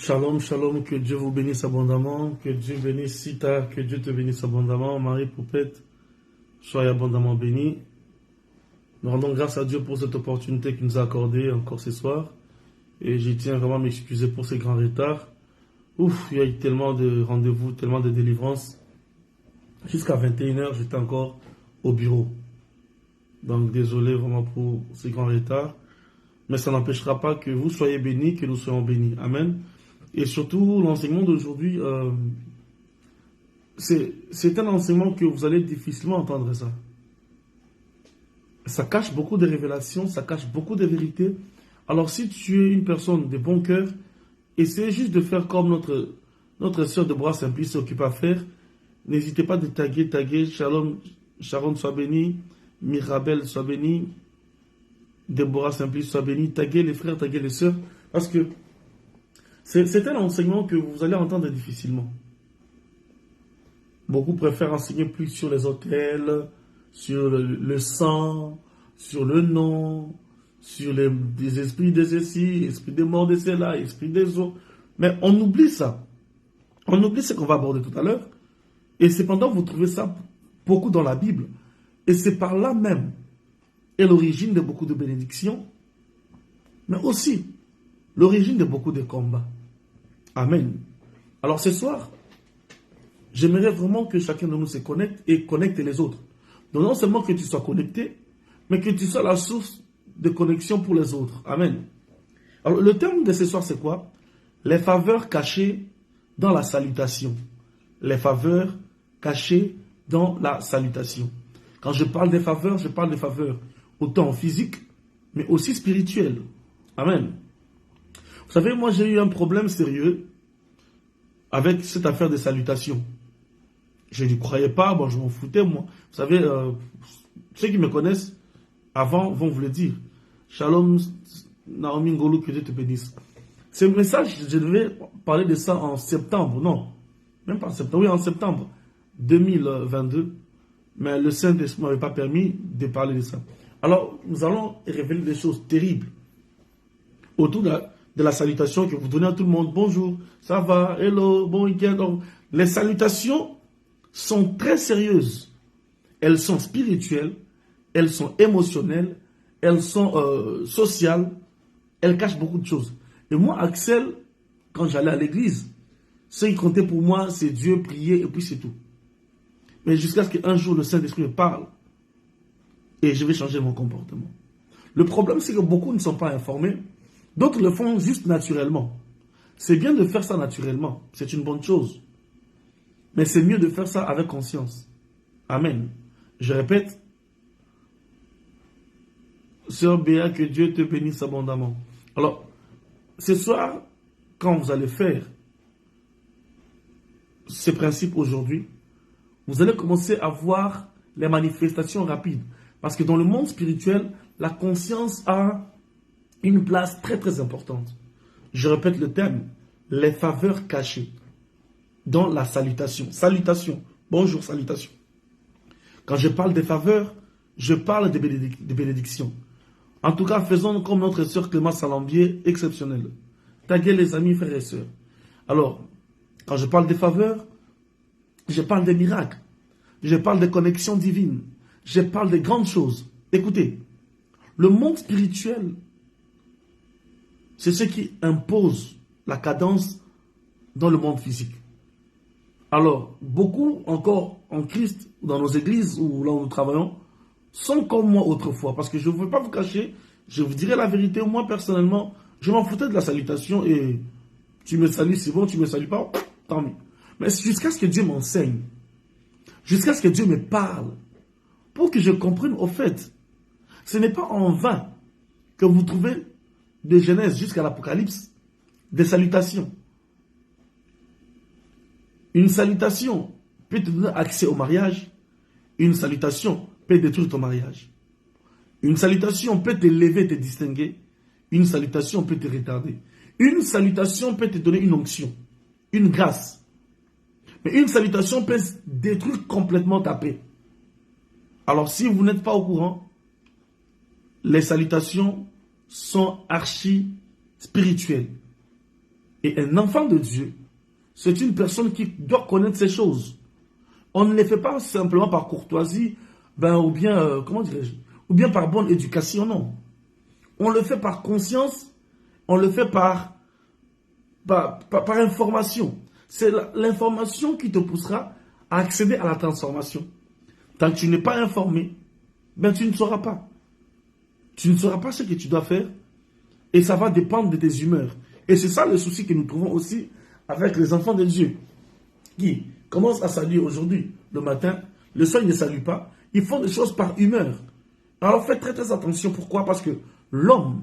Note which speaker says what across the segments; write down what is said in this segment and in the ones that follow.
Speaker 1: Shalom, shalom, que Dieu vous bénisse abondamment, que Dieu bénisse Sita, que Dieu te bénisse abondamment, Marie Poupette, soyez abondamment bénis. Nous rendons grâce à Dieu pour cette opportunité qu'il nous a accordée encore ce soir. Et je tiens vraiment à m'excuser pour ces grands retards. Ouf, il y a eu tellement de rendez-vous, tellement de délivrances. Jusqu'à 21h, j'étais encore au bureau. Donc désolé vraiment pour ces grands retards. Mais ça n'empêchera pas que vous soyez bénis, que nous soyons bénis. Amen. Et surtout, l'enseignement d'aujourd'hui, c'est un enseignement que vous allez difficilement entendre ça. Ça cache beaucoup de révélations, ça cache beaucoup de vérités. Alors si tu es une personne de bon cœur, essaie juste de faire comme notre sœur de bras Simplice s'occupe à faire. N'hésitez pas de taguer, Shalom, Sharon soit bénie, Mirabel soit bénie, Déborah Simplice soit bénie, taguer les frères, taguer les sœurs, parce que c'est un enseignement que vous allez entendre difficilement. Beaucoup préfèrent enseigner plus sur les autels, sur le sang, sur le nom, sur les esprits des ceci, esprits des morts de ceux-là, esprits des autres. Mais on oublie ça. On oublie ce qu'on va aborder tout à l'heure. Et cependant, vous trouvez ça beaucoup dans la Bible. Et c'est par là même est l'origine de beaucoup de bénédictions, mais aussi l'origine de beaucoup de combats. Amen. Alors ce soir, j'aimerais vraiment que chacun de nous se connecte et connecte les autres. Donc non seulement que tu sois connecté, mais que tu sois la source de connexion pour les autres. Amen. Alors le thème de ce soir c'est quoi? Les faveurs cachées dans la salutation. Les faveurs cachées dans la salutation. Quand je parle des faveurs, je parle des faveurs autant physiques, mais aussi spirituelles. Amen. Vous savez, moi j'ai eu un problème sérieux avec cette affaire de salutation. Je n'y croyais pas, bon, je m'en foutais, moi. Vous savez, ceux qui me connaissent avant vont vous le dire. Shalom, Naomi Ngolo, que Dieu te bénisse. Ce message, je devais parler de ça en septembre, non, même pas en septembre, oui, en septembre 2022, mais le Saint-Esprit ne m'avait pas permis de parler de ça. Alors, nous allons révéler des choses terribles autour de la salutation que vous donnez à tout le monde. Bonjour, ça va, hello, bon week-end. Les salutations sont très sérieuses. Elles sont spirituelles, elles sont émotionnelles, elles sont sociales, elles cachent beaucoup de choses. Et moi, Axel, quand j'allais à l'église, ce qui comptait pour moi, c'est Dieu, prier, et puis c'est tout. Mais jusqu'à ce qu'un jour, le Saint-Esprit me parle, et je vais changer mon comportement. Le problème, c'est que beaucoup ne sont pas informés. D'autres le font juste naturellement. C'est bien de faire ça naturellement. C'est une bonne chose. Mais c'est mieux de faire ça avec conscience. Amen. Je répète. Sœur Béa, que Dieu te bénisse abondamment. Alors, ce soir, quand vous allez faire ces principes aujourd'hui, vous allez commencer à voir les manifestations rapides. Parce que dans le monde spirituel, la conscience a une place très très importante. Je répète le thème, les faveurs cachées dans la salutation. Salutation, bonjour, salutation. Quand je parle des faveurs, je parle des bénédictions. En tout cas, faisons comme notre sœur Clémence Salambier, exceptionnelle. Taguez les amis, frères et sœurs. Alors, quand je parle des faveurs, je parle des miracles. Je parle des connexions divines. Je parle des grandes choses. Écoutez, le monde spirituel, c'est ce qui impose la cadence dans le monde physique. Alors, beaucoup encore en Christ, dans nos églises ou là où nous travaillons, sont comme moi autrefois. Parce que je ne veux pas vous cacher, je vous dirai la vérité. Moi, personnellement, je m'en foutais de la salutation et tu me salues, c'est bon, tu ne me salues pas, tant mieux. Mais jusqu'à ce que Dieu m'enseigne, jusqu'à ce que Dieu me parle, pour que je comprenne au fait, ce n'est pas en vain que vous trouvez de Genèse jusqu'à l'Apocalypse des salutations. Une salutation peut te donner accès au mariage, une salutation peut détruire ton mariage. Une salutation peut te lever, te distinguer, une salutation peut te retarder. Une salutation peut te donner une onction, une grâce. Mais une salutation peut détruire complètement ta paix. Alors si vous n'êtes pas au courant, les salutations sont archi spirituelles. Et un enfant de Dieu, c'est une personne qui doit connaître ces choses. On ne les fait pas simplement par courtoisie, ou bien, comment dirais-je, ou bien par bonne éducation, non. On le fait par conscience, on le fait par information. C'est l'information qui te poussera à accéder à la transformation. Tant que tu n'es pas informé, tu ne sauras pas. Tu ne sauras pas ce que tu dois faire et ça va dépendre de tes humeurs. Et c'est ça le souci que nous trouvons aussi avec les enfants de Dieu qui commencent à saluer aujourd'hui, le matin. Le soir, ils ne saluent pas. Ils font des choses par humeur. Alors faites très très attention. Pourquoi? Parce que l'homme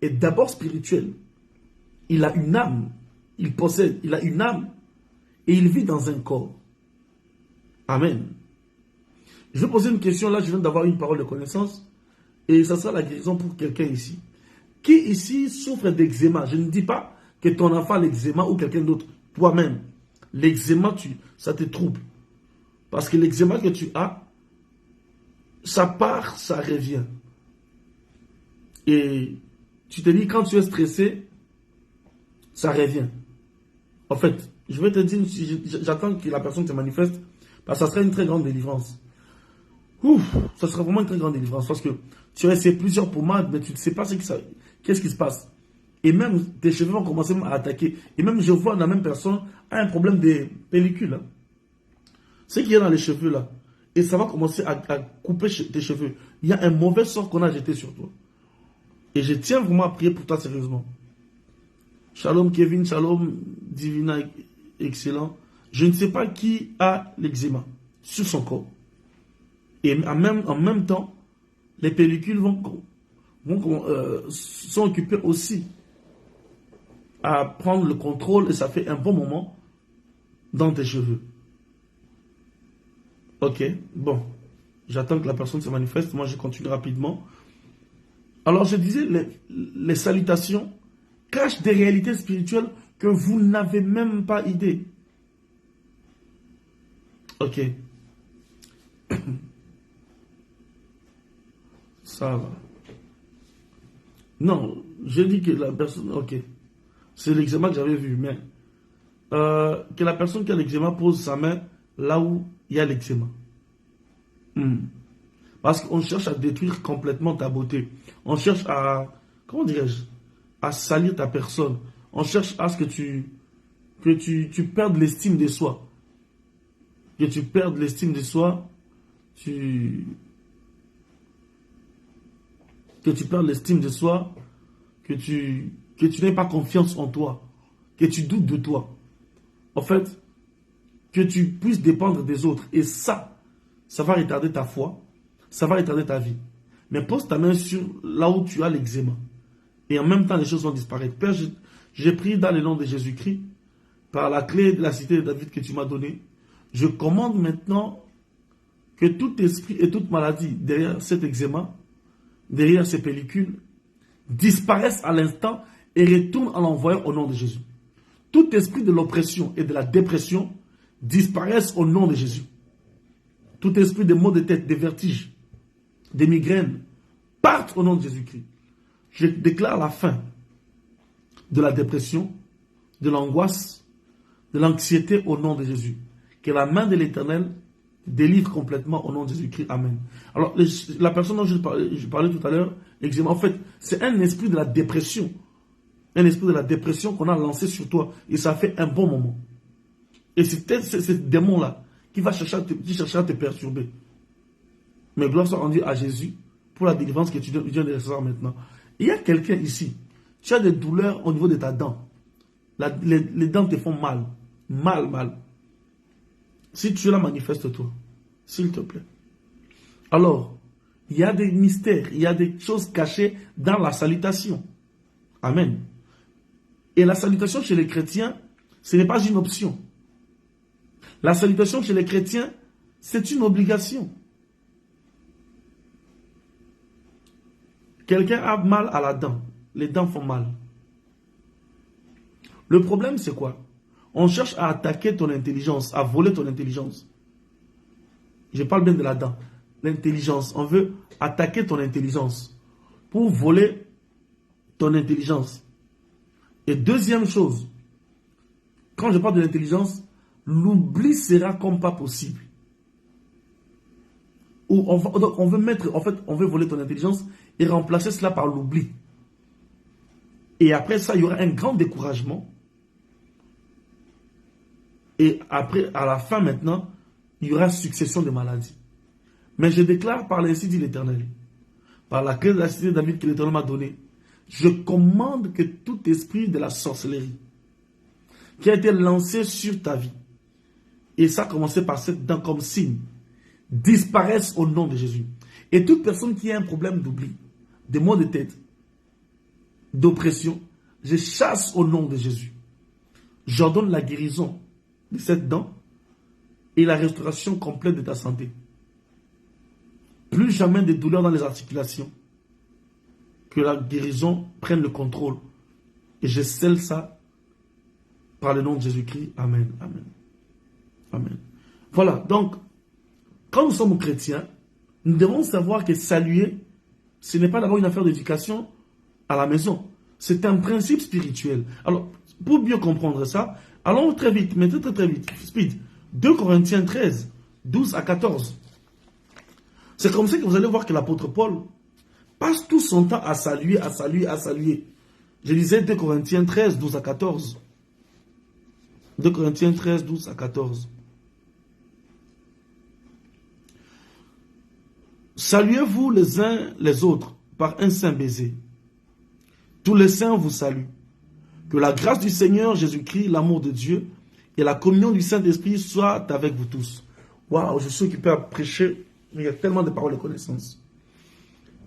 Speaker 1: est d'abord spirituel. Il a une âme. Il a une âme et il vit dans un corps. Amen. Je vais poser une question. Là, je viens d'avoir une parole de connaissance et ça sera la guérison pour quelqu'un ici. Qui ici souffre d'eczéma? Je ne dis pas que ton enfant a l'eczéma ou quelqu'un d'autre. Toi-même, l'eczéma, ça te trouble. Parce que l'eczéma que tu as, ça part, ça revient. Et tu te dis, quand tu es stressé, ça revient. En fait, je vais te dire, j'attends que la personne se manifeste, parce que ça sera une très grande délivrance. Ça sera vraiment une très grande délivrance, parce que tu as essayé plusieurs pommades, mais tu ne sais pas qu'est-ce qui se passe. Et même, tes cheveux vont commencer à attaquer. Et même, je vois la même personne a un problème de pellicule. Hein. Ce qu'il y a dans les cheveux, là, et ça va commencer à couper tes cheveux. Il y a un mauvais sort qu'on a jeté sur toi. Et je tiens vraiment à prier pour toi sérieusement. Shalom Kevin, shalom Divina, excellent. Je ne sais pas qui a l'eczéma sur son corps. Et en même temps, les pellicules sont occupées aussi à prendre le contrôle et ça fait un bon moment dans tes cheveux. Ok, bon. J'attends que la personne se manifeste. Moi, je continue rapidement. Alors, je disais, les salutations cachent des réalités spirituelles que vous n'avez même pas idée. Ok. Ça va. Non, j'ai dit que la personne... Ok. C'est l'eczéma que j'avais vu, mais... que la personne qui a l'eczéma pose sa main là où il y a l'eczéma. Parce qu'on cherche à détruire complètement ta beauté. On cherche à... Comment dirais-je? À salir ta personne. On cherche à ce que tu perdes l'estime de soi. Que tu perdes l'estime de soi. Que tu perdes l'estime de soi. Que tu n'aies pas confiance en toi. Que tu doutes de toi. En fait, que tu puisses dépendre des autres. Et ça va retarder ta foi. Ça va retarder ta vie. Mais pose ta main sur là où tu as l'eczéma. Et en même temps, les choses vont disparaître. Père, j'ai prié dans le nom de Jésus-Christ, par la clé de la cité de David que tu m'as donnée. Je commande maintenant que tout esprit et toute maladie derrière cet eczéma, derrière ces pellicules, disparaissent à l'instant et retournent à l'envoyeur au nom de Jésus. Tout esprit de l'oppression et de la dépression disparaissent au nom de Jésus. Tout esprit de maux de tête, de vertiges, des migraines, partent au nom de Jésus-Christ. Je déclare la fin de la dépression, de l'angoisse, de l'anxiété au nom de Jésus. Que la main de l'Éternel délivre complètement au nom de Jésus-Christ. Amen. Alors, la personne dont je parlais tout à l'heure, en fait, c'est un esprit de la dépression. Un esprit de la dépression qu'on a lancé sur toi. Et ça fait un bon moment. Et c'est ce démon-là qui va chercher à te perturber. Mais gloire soit rendue à Jésus pour la délivrance que tu viens de recevoir maintenant. Il y a quelqu'un ici, tu as des douleurs au niveau de ta dent. Les dents te font mal. Mal. Si tu es là, manifeste-toi. S'il te plaît. Alors, il y a des mystères, il y a des choses cachées dans la salutation. Amen. Et la salutation chez les chrétiens, ce n'est pas une option. La salutation chez les chrétiens, c'est une obligation. Quelqu'un a mal à la dent. Les dents font mal. Le problème, c'est quoi? On cherche à attaquer ton intelligence, à voler ton intelligence. Je parle bien de la dent. L'intelligence. On veut attaquer ton intelligence pour voler ton intelligence. Et deuxième chose, quand je parle de l'intelligence, l'oubli sera comme pas possible. Ou on veut mettre, en fait, on veut voler ton intelligence et remplacer cela par l'oubli. Et après ça, il y aura un grand découragement. Et après, à la fin maintenant, il y aura succession de maladies. Mais je déclare par l'ainsi dit l'Éternel, par la clé de la cité de David que l'Éternel m'a donnée, je commande que tout esprit de la sorcellerie qui a été lancé sur ta vie, et ça a commencé par cette dent comme signe, disparaisse au nom de Jésus. Et toute personne qui a un problème d'oubli, de maux de tête, d'oppression, je chasse au nom de Jésus. J'ordonne la guérison de cette dent et la restauration complète de ta santé. Plus jamais de douleurs dans les articulations. Que la guérison prenne le contrôle. Et je scelle ça par le nom de Jésus-Christ. Amen. Amen. Amen. Voilà, donc, quand nous sommes chrétiens, nous devons savoir que saluer, ce n'est pas d'abord une affaire d'éducation à la maison. C'est un principe spirituel. Alors, pour mieux comprendre ça, allons très vite, mais très vite. Speed. 2 Corinthiens 13, 12 à 14. C'est comme ça que vous allez voir que l'apôtre Paul passe tout son temps à saluer, à saluer, à saluer. Je disais 2 Corinthiens 13, 12 à 14. 2 Corinthiens 13, 12 à 14. Saluez-vous les uns les autres par un saint baiser. Tous les saints vous saluent. Que la grâce du Seigneur Jésus-Christ, l'amour de Dieu et la communion du Saint-Esprit soient avec vous tous. Waouh, je suis occupé à prêcher, mais il y a tellement de paroles de connaissance.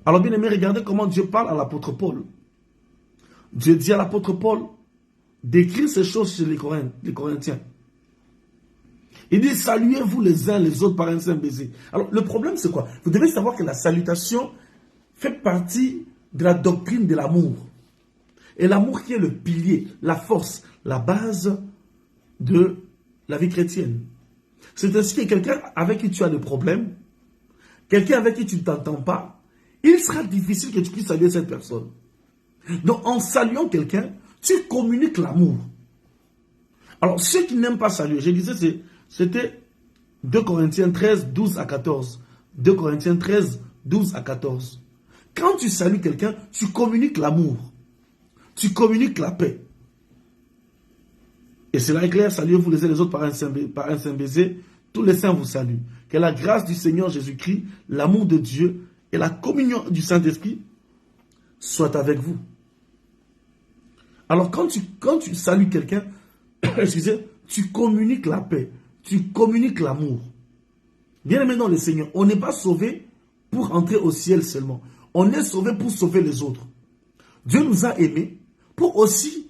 Speaker 1: Alors bien aimé, regardez comment Dieu parle à l'apôtre Paul. Dieu dit à l'apôtre Paul d'écrire ces choses chez les Corinthiens. Il dit, saluez-vous les uns les autres par un saint baiser. Alors, le problème, c'est quoi? Vous devez savoir que la salutation fait partie de la doctrine de l'amour. Et l'amour qui est le pilier, la force, la base de la vie chrétienne. C'est ainsi que quelqu'un avec qui tu as des problèmes, quelqu'un avec qui tu ne t'entends pas, il sera difficile que tu puisses saluer cette personne. Donc, en saluant quelqu'un, tu communiques l'amour. Alors, ceux qui n'aiment pas saluer, je disais, c'était 2 Corinthiens 13, 12 à 14. 2 Corinthiens 13, 12 à 14. Quand tu salues quelqu'un, tu communiques l'amour. Tu communiques la paix. Et cela est clair, saluez-vous les uns les autres par un saint baiser. Tous les saints vous saluent. Que la grâce du Seigneur Jésus-Christ, l'amour de Dieu et la communion du Saint-Esprit soient avec vous. Alors quand tu salues quelqu'un, excusez, tu communiques la paix. Tu communiques l'amour. Bien aimé dans le Seigneur, on n'est pas sauvé pour entrer au ciel seulement. On est sauvé pour sauver les autres. Dieu nous a aimés pour aussi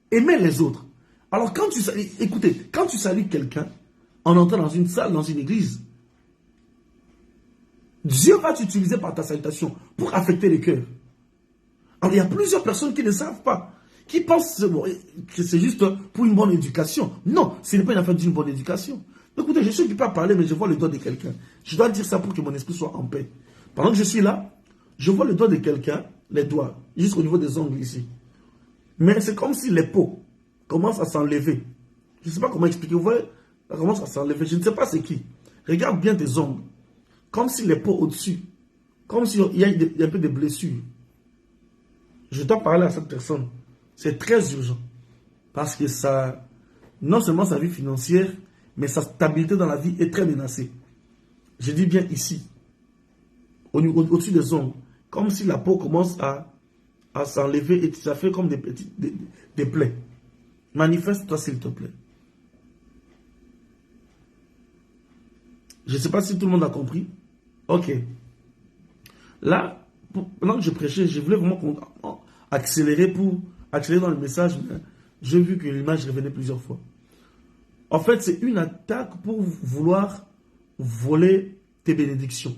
Speaker 1: aimer les autres. Alors quand tu salues, écoutez, quand tu salues quelqu'un en entrant dans une salle, dans une église, Dieu va t'utiliser par ta salutation pour affecter les cœurs. Alors il y a plusieurs personnes qui ne savent pas, qui pensent que c'est juste pour une bonne éducation. Non, ce n'est pas une affaire d'une bonne éducation. Écoutez, je suis occupé à parler, mais je vois le doigt de quelqu'un. Je dois dire ça pour que mon esprit soit en paix. Pendant que je suis là, je vois le doigt de quelqu'un, les doigts, jusqu'au niveau des ongles ici. Mais c'est comme si les peaux commencent à s'enlever. Je ne sais pas comment expliquer. Vous voyez, ça commence à s'enlever. Je ne sais pas c'est qui. Regarde bien tes ongles. Comme si les peaux au-dessus. Comme s'il y a un peu de blessures. Je dois parler à cette personne. C'est très urgent. Parce que ça, non seulement sa vie financière, mais sa stabilité dans la vie est très menacée. Je dis bien ici. Au-dessus des ongles. Comme si la peau commence à s'enlever et ça fait comme des plaies. Manifeste-toi s'il te plaît. Je ne sais pas si tout le monde a compris. Ok. Là, pendant que je prêchais, je voulais vraiment accélérer dans le message. J'ai vu que l'image revenait plusieurs fois. En fait, c'est une attaque pour vouloir voler tes bénédictions.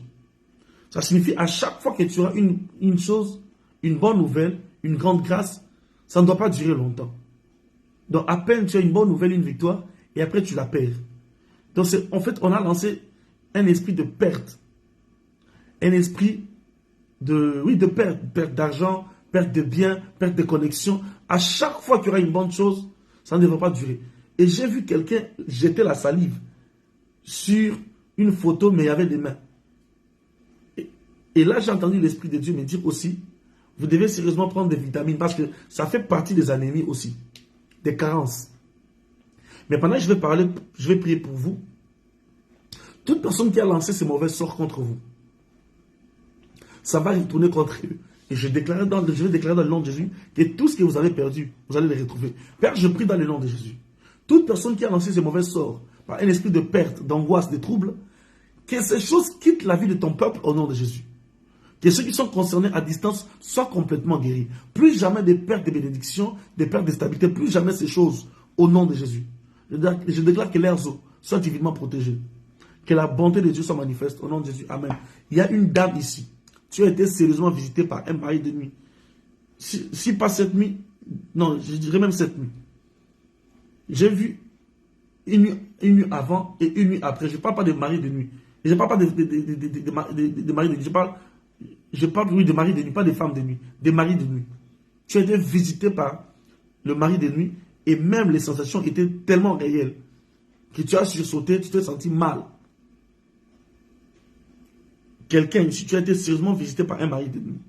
Speaker 1: Ça signifie à chaque fois que tu auras une chose, une bonne nouvelle, une grande grâce, ça ne doit pas durer longtemps. Donc à peine tu as une bonne nouvelle, une victoire, et après tu la perds. Donc en fait, on a lancé un esprit de perte. Un esprit de perte d'argent, perte de biens, perte de connexion. À chaque fois qu'il y aura une bonne chose, ça ne devrait pas durer. Et j'ai vu quelqu'un jeter la salive sur une photo, mais il y avait des mains. Et là, j'ai entendu l'Esprit de Dieu me dire aussi, vous devez sérieusement prendre des vitamines, parce que ça fait partie des anémies aussi, des carences. Mais pendant que je vais prier pour vous, toute personne qui a lancé ces mauvais sorts contre vous, ça va retourner contre eux. Et je vais déclarer dans le nom de Jésus que tout ce que vous avez perdu, vous allez les retrouver. Père, je prie dans le nom de Jésus. Toute personne qui a lancé ces mauvais sorts, par un esprit de perte, d'angoisse, de trouble, que ces choses quittent la vie de ton peuple au nom de Jésus. Que ceux qui sont concernés à distance soient complètement guéris. Plus jamais des pertes de bénédiction, des pertes de stabilité, plus jamais ces choses au nom de Jésus. Je déclare que leurs eaux soient divinement protégées. Que la bonté de Dieu soit manifeste au nom de Jésus. Amen. Il y a une dame ici. Tu as été sérieusement visité par un mari de nuit. Si pas cette nuit, non, je dirais même cette nuit. J'ai vu une nuit avant et une nuit après. Je ne parle pas de mari de nuit. Je ne parle pas de mari de nuit. Je parle oui, de mari de nuit, pas de femmes de nuit. Des maris de nuit. Tu as été visité par le mari de nuit et même les sensations étaient tellement réelles que tu as sursauté, tu t'es senti mal. Quelqu'un, si tu as été sérieusement visité par un mari de nuit,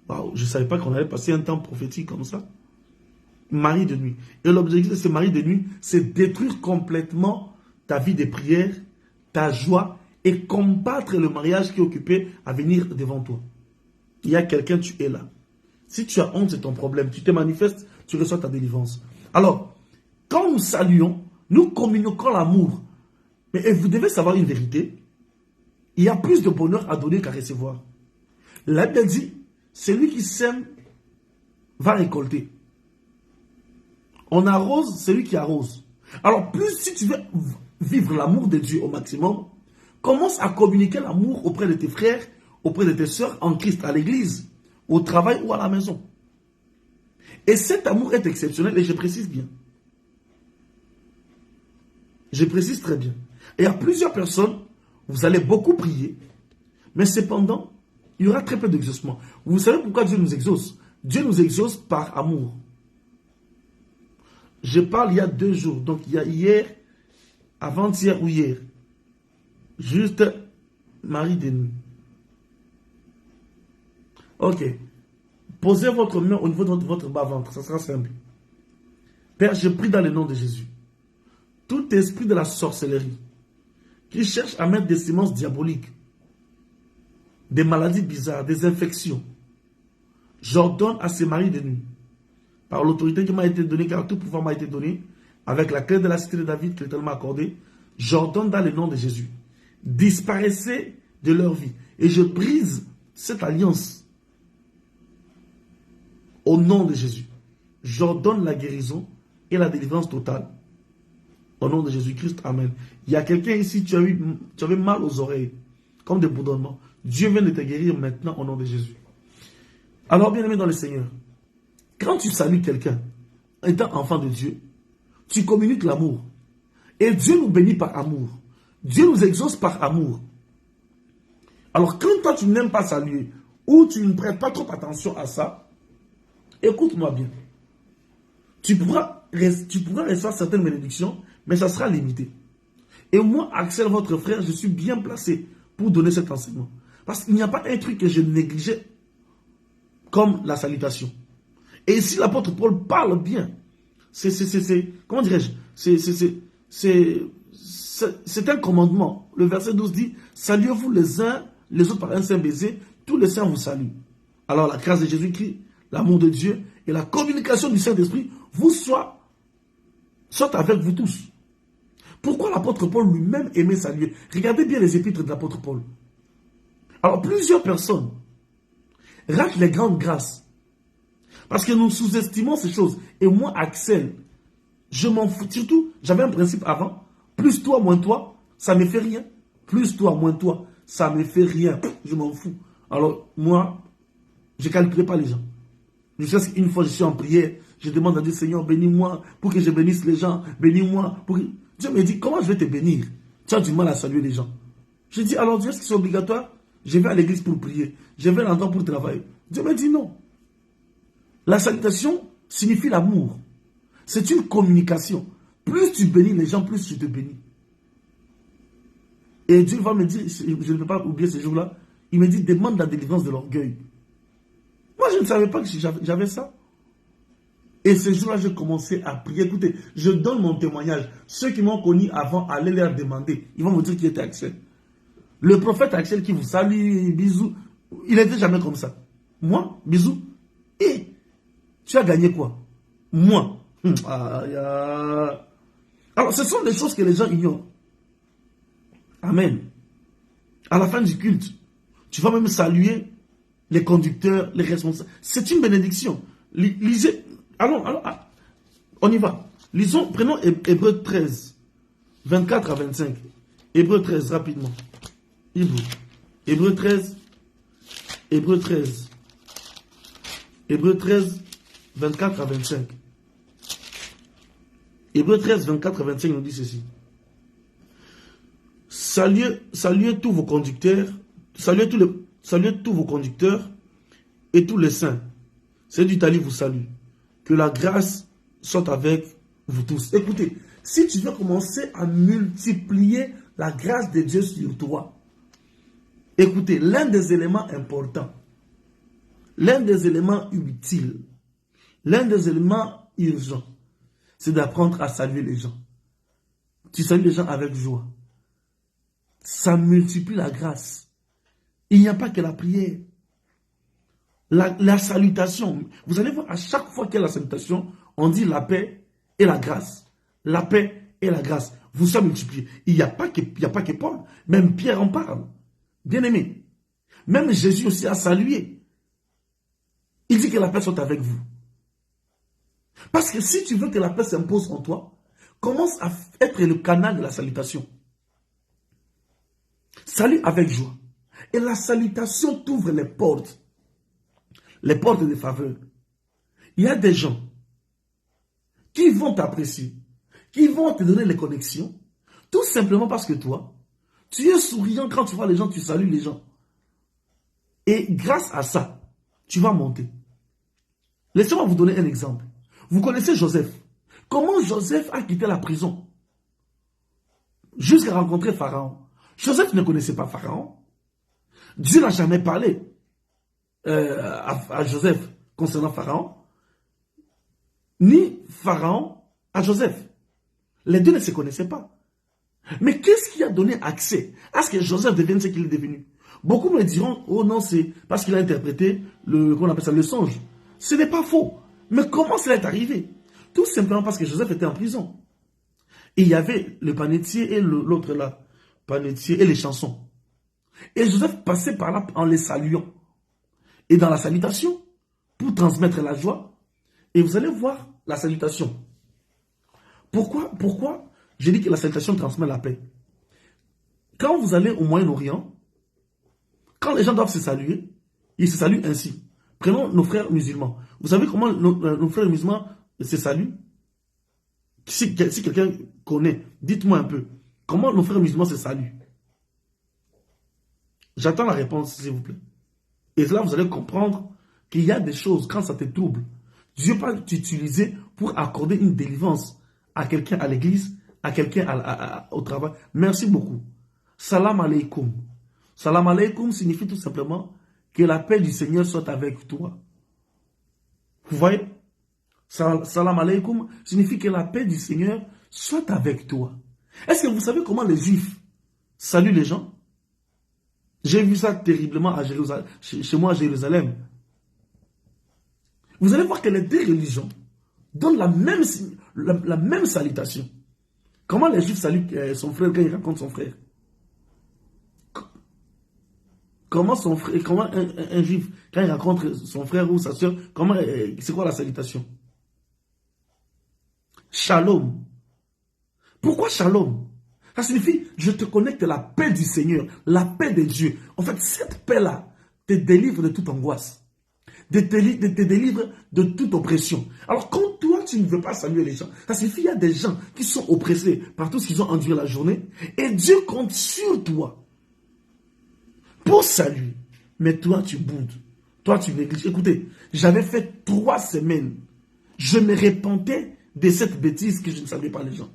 Speaker 1: wow, je ne savais pas qu'on allait passer un temps prophétique comme ça. Mari de nuit. Et l'objectif de ce mari de nuit, c'est détruire complètement ta vie de prière, ta joie et combattre le mariage qui est occupé à venir devant toi. Il y a quelqu'un, tu es là. Si tu as honte, c'est ton problème. Tu te manifestes, tu reçois ta délivrance. Alors, quand nous saluons, nous communiquons l'amour. Mais vous devez savoir une vérité. Il y a plus de bonheur à donner qu'à recevoir. La Bible dit, celui qui sème va récolter. On arrose celui qui arrose. Alors, plus si tu veux vivre l'amour de Dieu au maximum, commence à communiquer l'amour auprès de tes frères, auprès de tes sœurs en Christ, à l'église, au travail ou à la maison. Et cet amour est exceptionnel et je précise bien. Je précise très bien. Et il y a plusieurs personnes, vous allez beaucoup prier, mais cependant, il y aura très peu d'exaucement. Vous savez pourquoi Dieu nous exauce? Dieu nous exauce par amour. Je parle il y a 2 jours, donc il y a hier, avant-hier ou hier. Juste mari de nuit. Ok. Posez votre main au niveau de votre bas-ventre, ça sera simple. Père, je prie dans le nom de Jésus. Tout esprit de la sorcellerie qui cherche à mettre des semences diaboliques, des maladies bizarres, des infections, j'ordonne à ces maris de nuit, par l'autorité qui m'a été donnée, car tout pouvoir m'a été donné, avec la clé de la cité de David que l'Éternel m'a accordée, j'ordonne dans le nom de Jésus, disparaissez de leur vie. Et je brise cette alliance au nom de Jésus. J'ordonne la guérison et la délivrance totale. Au nom de Jésus-Christ, amen. Il y a quelqu'un ici, tu avais mal aux oreilles, comme des bourdonnements. Dieu vient de te guérir maintenant au nom de Jésus. Alors, bien-aimé dans le Seigneur, quand tu salues quelqu'un, étant enfant de Dieu, tu communiques l'amour. Et Dieu nous bénit par amour. Dieu nous exauce par amour. Alors, quand toi, tu n'aimes pas saluer, ou tu ne prêtes pas trop attention à ça, écoute-moi bien. Tu pourras recevoir certaines bénédictions, mais ça sera limité. Et moi, Axel, votre frère, je suis bien placé pour donner cet enseignement. Parce qu'il n'y a pas un truc que je négligeais comme la salutation. Et si l'apôtre Paul parle bien, comment dirais-je, c'est un commandement. Le verset 12 dit, saluez-vous les uns les autres par un saint baiser, tous les saints vous saluent. Alors la grâce de Jésus-Christ, l'amour de Dieu et la communication du Saint-Esprit vous soit avec vous tous. Pourquoi l'apôtre Paul lui-même aimait saluer? Regardez bien les épîtres de l'apôtre Paul. Alors plusieurs personnes ratent les grandes grâces parce que nous sous-estimons ces choses. Et moi, Axel, je m'en fous. Surtout, j'avais un principe avant. Plus toi, moins toi, ça ne me fait rien. Plus toi, moins toi, ça ne me fait rien. Je m'en fous. Alors, moi, je ne calcule pas les gens. Je sais qu'une fois, je suis en prière, je demande à Dieu, Seigneur, bénis-moi pour que je bénisse les gens. Bénis-moi. Dieu me dit, comment je vais te bénir? Tu as du mal à saluer les gens. Je dis, alors Dieu, est-ce que c'est obligatoire? Je vais à l'église pour prier. Je vais à l'endroit pour travailler. Dieu me dit non. La salutation signifie l'amour. C'est une communication. Plus tu bénis les gens, plus tu te bénis. Et Dieu va me dire, je ne peux pas oublier ce jour-là, il me dit, demande la délivrance de l'orgueil. Moi, je ne savais pas que j'avais ça. Et ce jour-là, j'ai commencé à prier. Écoutez, je donne mon témoignage. Ceux qui m'ont connu avant, allez leur demander. Ils vont vous dire qui était Axel. Le prophète Axel qui vous salue, bisous, il n'était jamais comme ça. Moi, bisous. Et tu as gagné quoi? Moi. Alors, ce sont des choses que les gens ignorent. Amen. À la fin du culte, tu vas même saluer les conducteurs, les responsables. C'est une bénédiction. Lisez. Allons, on y va. Lisons, prenons Hébreux 13, 24 à 25. Hébreux 13, rapidement. Hébreux 13, 24 à 25. Hébreux 13, 24 à 25 nous dit ceci. Saluez tous vos conducteurs, saluez tous vos conducteurs et tous les saints. C'est d'Italie vous salue. Que la grâce soit avec vous tous. Écoutez, si tu veux commencer à multiplier la grâce de Dieu sur toi, écoutez, l'un des éléments importants, l'un des éléments utiles, l'un des éléments urgents, c'est d'apprendre à saluer les gens. Tu salues les gens avec joie. Ça multiplie la grâce. Il n'y a pas que la prière. La salutation. Vous allez voir, à chaque fois qu'il y a la salutation, on dit la paix et la grâce. La paix et la grâce. Vous ça multiplié. Il n'y a pas que Paul. Même Pierre en parle. Bien aimé. Même Jésus aussi a salué. Il dit que la paix soit avec vous. Parce que si tu veux que la paix s'impose en toi, commence à être le canal de la salutation. Salut avec joie. Et la salutation t'ouvre les portes de faveur. Il y a des gens qui vont t'apprécier, qui vont te donner les connexions, tout simplement parce que toi, tu es souriant quand tu vois les gens, tu salues les gens. Et grâce à ça, tu vas monter. Laissez-moi vous donner un exemple. Vous connaissez Joseph. Comment Joseph a quitté la prison jusqu'à rencontrer Pharaon? Joseph ne connaissait pas Pharaon. Dieu n'a jamais parlé à Joseph concernant Pharaon, ni Pharaon à Joseph. Les deux ne se connaissaient pas. Mais qu'est-ce qui a donné accès à ce que Joseph devienne ce qu'il est devenu? Beaucoup me diront, oh non, c'est parce qu'il a interprété comment on appelle ça, le songe. Ce n'est pas faux. Mais comment cela est arrivé? Tout simplement parce que Joseph était en prison. Et il y avait le panetier et l'autre là, panetier et les chansons. Et Joseph passait par là en les saluant. Et dans la salutation, pour transmettre la joie, et vous allez voir la salutation. Pourquoi j'ai dit que la salutation transmet la paix? Quand vous allez au Moyen-Orient, quand les gens doivent se saluer, ils se saluent ainsi. Prenons nos frères musulmans. Vous savez comment nos frères musulmans se saluent? Si quelqu'un connaît, dites-moi un peu. Comment nos frères musulmans se saluent? J'attends la réponse, s'il vous plaît. Et là, vous allez comprendre qu'il y a des choses, quand ça te trouble, Dieu peut t'utiliser pour accorder une délivrance à quelqu'un à l'église, à quelqu'un au travail. Merci beaucoup. Salam alaikum. Salam alaikum signifie tout simplement que la paix du Seigneur soit avec toi. Vous voyez? Salam alaikum signifie que la paix du Seigneur soit avec toi. Est-ce que vous savez comment les Juifs saluent les gens? J'ai vu ça terriblement à Jérusalem, chez moi à Jérusalem. Vous allez voir que les deux religions donnent la même salutation. Comment les Juifs saluent son frère quand il rencontre son frère? Comment un Juif, quand il rencontre son frère ou sa soeur, c'est quoi la salutation? Shalom. Pourquoi shalom? Ça signifie, je te connecte à la paix du Seigneur, la paix de Dieu. En fait, cette paix-là te délivre de toute angoisse, te délivre de toute oppression. Alors, quand toi, tu ne veux pas saluer les gens, ça signifie qu'il y a des gens qui sont oppressés par tout ce qu'ils ont enduré la journée, et Dieu compte sur toi pour saluer. Mais toi, tu boudes. Toi, tu négliges. Écoutez, j'avais fait 3 semaines. Je me repentais de cette bêtise que je ne savais pas les gens.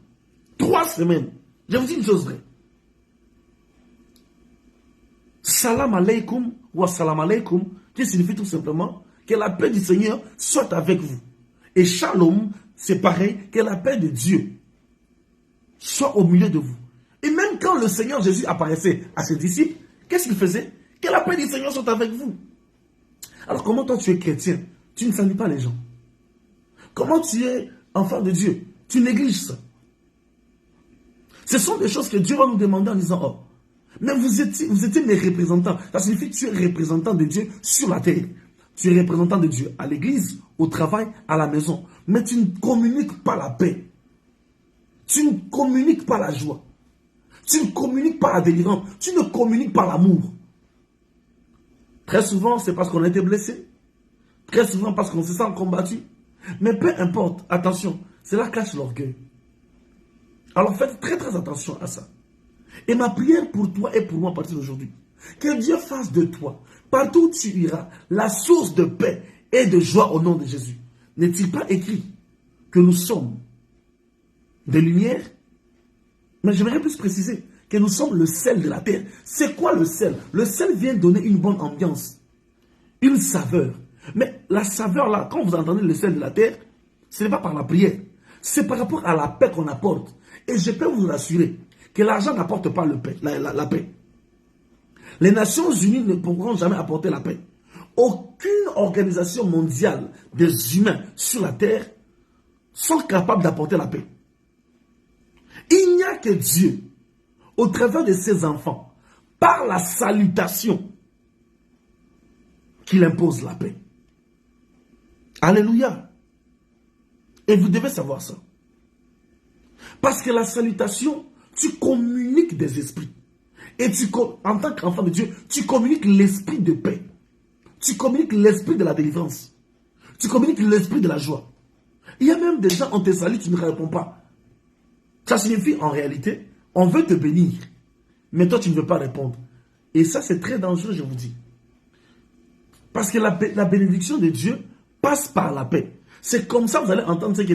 Speaker 1: 3 semaines. Je vous dis une chose vraie. Salam alaikum ou salam alaikum, qui signifie tout simplement que la paix du Seigneur soit avec vous. Et shalom, c'est pareil, que la paix de Dieu soit au milieu de vous. Et même quand le Seigneur Jésus apparaissait à ses disciples, qu'est-ce qu'il faisait? Que la paix du Seigneur soit avec vous. Alors comment toi tu es chrétien? Tu ne salues pas les gens. Comment tu es enfant de Dieu? Tu négliges ça. Ce sont des choses que Dieu va nous demander en disant, oh, mais vous étiez mes représentants. Ça signifie que tu es représentant de Dieu sur la terre. Tu es représentant de Dieu à l'église, au travail, à la maison. Mais tu ne communiques pas la paix. Tu ne communiques pas la joie. Tu ne communiques pas la délivrance. Tu ne communiques pas l'amour. Très souvent, c'est parce qu'on a été blessé. Très souvent, parce qu'on se sent combattu. Mais peu importe, attention, cela cache l'orgueil. Alors faites très très attention à ça. Et ma prière pour toi et pour moi à partir d'aujourd'hui, que Dieu fasse de toi, partout où tu iras, la source de paix et de joie au nom de Jésus. N'est-il pas écrit que nous sommes des lumières? Mais j'aimerais plus préciser que nous sommes le sel de la terre. C'est quoi le sel? Le sel vient donner une bonne ambiance, une saveur. Mais la saveur là, quand vous entendez le sel de la terre, ce n'est pas par la prière. C'est par rapport à la paix qu'on apporte. Et je peux vous rassurer que l'argent n'apporte pas la paix. Les Nations Unies ne pourront jamais apporter la paix. Aucune organisation mondiale des humains sur la terre sont capables d'apporter la paix. Il n'y a que Dieu, au travers de ses enfants, par la salutation, qu'il impose la paix. Alléluia. Et vous devez savoir ça. Parce que la salutation, tu communiques des esprits. Et en tant qu'enfant de Dieu, tu communiques l'esprit de paix. Tu communiques l'esprit de la délivrance. Tu communiques l'esprit de la joie. Il y a même des gens, on te salue, tu ne réponds pas. Ça signifie en réalité, on veut te bénir. Mais toi, tu ne veux pas répondre. Et ça, c'est très dangereux, je vous dis. Parce que la bénédiction de Dieu passe par la paix. C'est comme ça que vous allez entendre ce que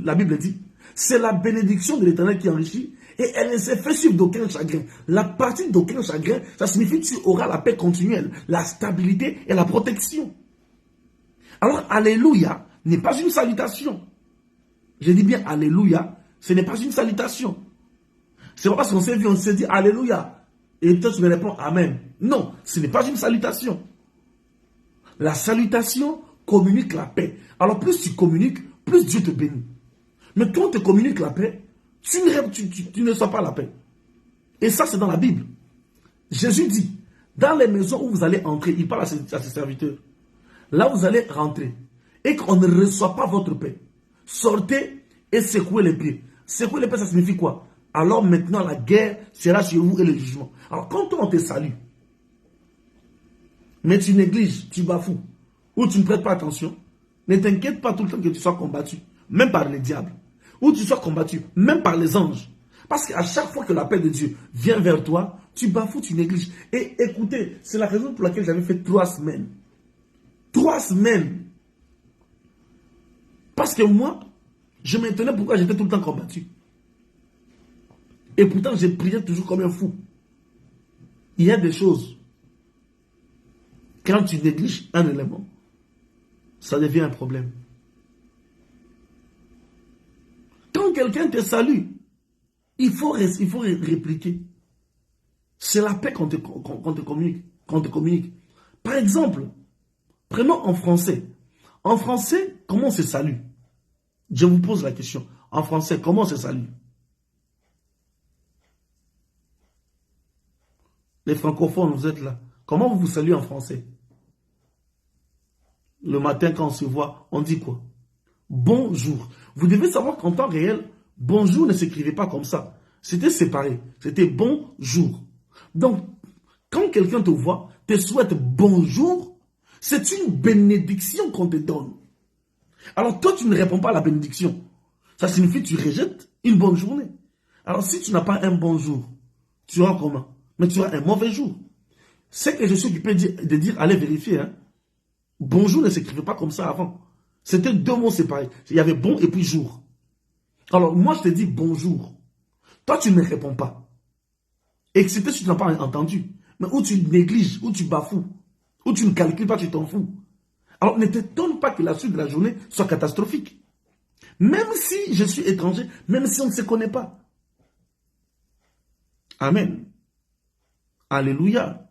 Speaker 1: la Bible dit. C'est la bénédiction de l'Éternel qui enrichit et elle ne s'est fait suivre d'aucun chagrin. La partie d'aucun chagrin, ça signifie que tu auras la paix continuelle, la stabilité et la protection. Alors, Alléluia n'est pas une salutation. Je dis bien Alléluia, ce n'est pas une salutation. C'est pas parce qu'on s'est vu, on s'est dit Alléluia. Et toi, tu me réponds Amen. Non, ce n'est pas une salutation. La salutation communique la paix. Alors, plus tu communiques, plus Dieu te bénit. Mais quand on te communique la paix, tu ne reçois pas la paix. Et ça, c'est dans la Bible. Jésus dit, dans les maisons où vous allez entrer, il parle à ses serviteurs, là vous allez rentrer, et qu'on ne reçoit pas votre paix, sortez et secouez les pieds. Secouer les pieds, ça signifie quoi? Alors maintenant, la guerre sera sur vous et le jugement. Alors quand on te salue, mais tu négliges, tu bafoues, ou tu ne prêtes pas attention, ne t'inquiète pas tout le temps que tu sois combattu, même par les diables, ou tu sois combattu, même par les anges. Parce qu'à chaque fois que la paix de Dieu vient vers toi, tu bafoues, tu négliges. Et écoutez, c'est la raison pour laquelle j'avais fait 3 semaines. 3 semaines. Parce que moi, je m'étonnais pourquoi j'étais tout le temps combattu. Et pourtant, j'ai prié toujours comme un fou. Il y a des choses. Quand tu négliges un élément, ça devient un problème. Quand quelqu'un te salue, il faut répliquer. C'est la paix qu'on te communique. Par exemple, prenons en français. En français, comment on se salue? Je vous pose la question. En français, comment on se salue? Les francophones, vous êtes là. Comment vous vous saluez en français? Le matin, quand on se voit, on dit quoi? Bonjour. Vous devez savoir qu'en temps réel, bonjour ne s'écrivait pas comme ça. C'était séparé. C'était bonjour. Donc, quand quelqu'un te voit, te souhaite bonjour, c'est une bénédiction qu'on te donne. Alors toi, tu ne réponds pas à la bénédiction. Ça signifie que tu rejettes une bonne journée. Alors si tu n'as pas un bon jour, tu auras comment? Mais tu auras un mauvais jour. C'est que je suis occupé de dire, allez vérifier. Hein. Bonjour ne s'écrivait pas comme ça avant. C'était 2 mots séparés. Il y avait bon et puis jour. Alors moi, je te dis bonjour. Toi, tu ne réponds pas. Excepté si tu n'as pas entendu. Mais où tu négliges, où tu bafoues, où tu ne calcules pas, tu t'en fous. Alors, ne t'étonne pas que la suite de la journée soit catastrophique. Même si je suis étranger, même si on ne se connaît pas. Amen. Alléluia.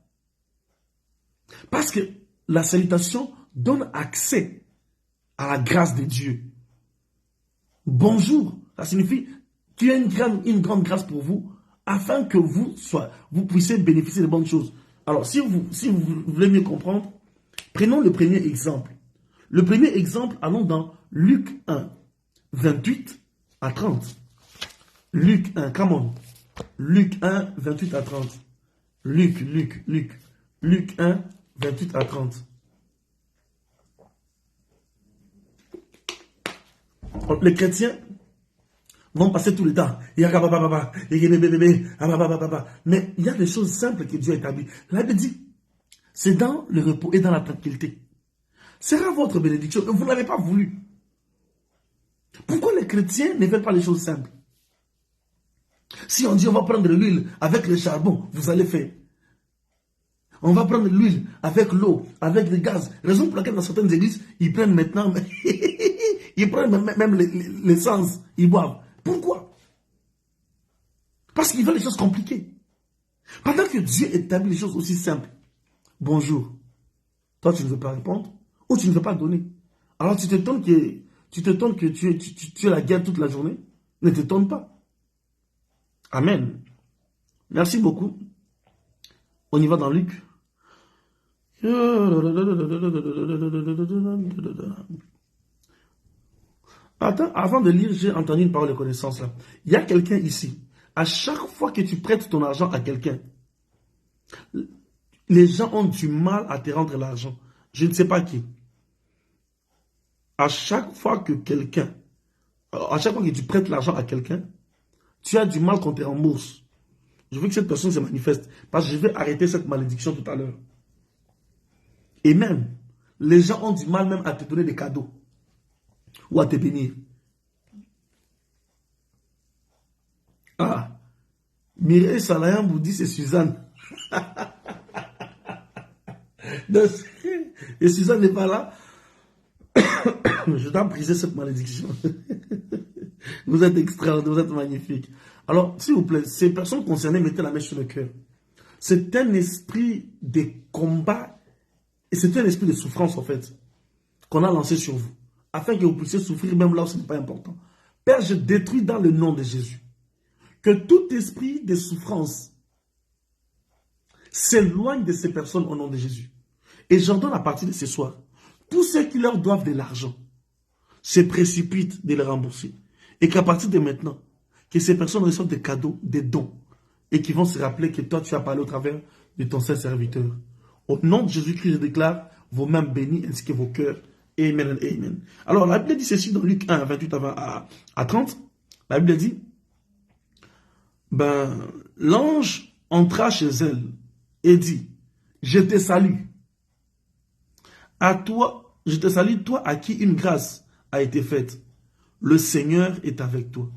Speaker 1: Parce que la salutation donne accès à la grâce de Dieu. Bonjour, ça signifie qu'il y a une grande grâce pour vous, afin que vous puissiez bénéficier de bonnes choses. Alors, si vous voulez mieux comprendre, prenons le premier exemple. Le premier exemple, allons dans Luc 1, 28 à 30. Luc 1, come on. Luc 1, 28 à 30. Luc 1, 28 à 30. Les chrétiens vont passer tout le temps. Mais il y a des choses simples que Dieu a établies. La Bible dit, c'est dans le repos et dans la tranquillité. Sera votre bénédiction. Vous ne l'avez pas voulu. Pourquoi les chrétiens ne veulent pas les choses simples? Si on dit on va prendre l'huile avec le charbon, vous allez faire. On va prendre l'huile avec l'eau, avec le gaz. Raison pour laquelle dans certaines églises, ils prennent maintenant, ils prennent même l'essence, ils boivent. Pourquoi? Parce qu'ils veulent les choses compliquées. Pendant que Dieu établit les choses aussi simples. Bonjour. Toi, tu ne veux pas répondre ou tu ne veux pas donner. Alors tu t'étonnes que tu es la guerre toute la journée. Ne t'étonne pas. Amen. Merci beaucoup. On y va dans Luc. Attends, avant de lire, j'ai entendu une parole de connaissance là. Il y a quelqu'un ici. À chaque fois que tu prêtes ton argent à quelqu'un, les gens ont du mal à te rendre l'argent. Je ne sais pas qui. À chaque fois que tu prêtes l'argent à quelqu'un, tu as du mal qu'on te rembourse. Je veux que cette personne se manifeste. Parce que je vais arrêter cette malédiction tout à l'heure. Et même, les gens ont du mal même à te donner des cadeaux. Ou à te bénir. Ah. Mireille Salayan vous dit c'est Suzanne. Et Suzanne n'est pas là. Je dois briser cette malédiction. Vous êtes extraordinaire, vous êtes magnifique. Alors, s'il vous plaît, ces personnes concernées, mettez la main sur le cœur. C'est un esprit de combat et c'est un esprit de souffrance, en fait, qu'on a lancé sur vous, afin que vous puissiez souffrir même là où ce n'est pas important. Père, je détruis dans le nom de Jésus que tout esprit de souffrance s'éloigne de ces personnes au nom de Jésus. Et j'ordonne à partir de ce soir, tous ceux qui leur doivent de l'argent se précipitent de les rembourser. Et qu'à partir de maintenant, que ces personnes reçoivent des cadeaux, des dons, et qui vont se rappeler que toi, tu as parlé au travers de ton saint serviteur. Au nom de Jésus-Christ, je déclare vos mains bénies ainsi que vos cœurs. Amen et amen. Alors, la Bible dit ceci dans Luc 1, 28 à 30. La Bible dit, l'ange entra chez elle et dit, je te salue. À toi, je te salue, toi à qui une grâce a été faite. Le Seigneur est avec toi.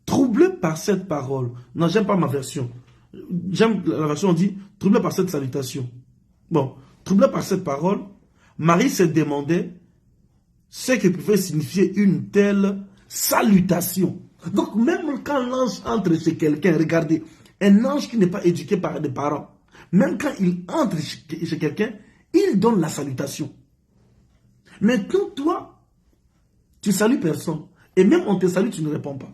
Speaker 1: Troublé par cette parole. Non, j'aime pas ma version. J'aime la version où on dit, troublé par cette salutation. Bon, troublé par cette parole, Marie se demandait ce que pouvait signifier une telle salutation. Donc, même quand l'ange entre chez quelqu'un, regardez, un ange qui n'est pas éduqué par des parents, même quand il entre chez quelqu'un, il donne la salutation. Mais quand toi, tu salues personne, et même on te salue, tu ne réponds pas.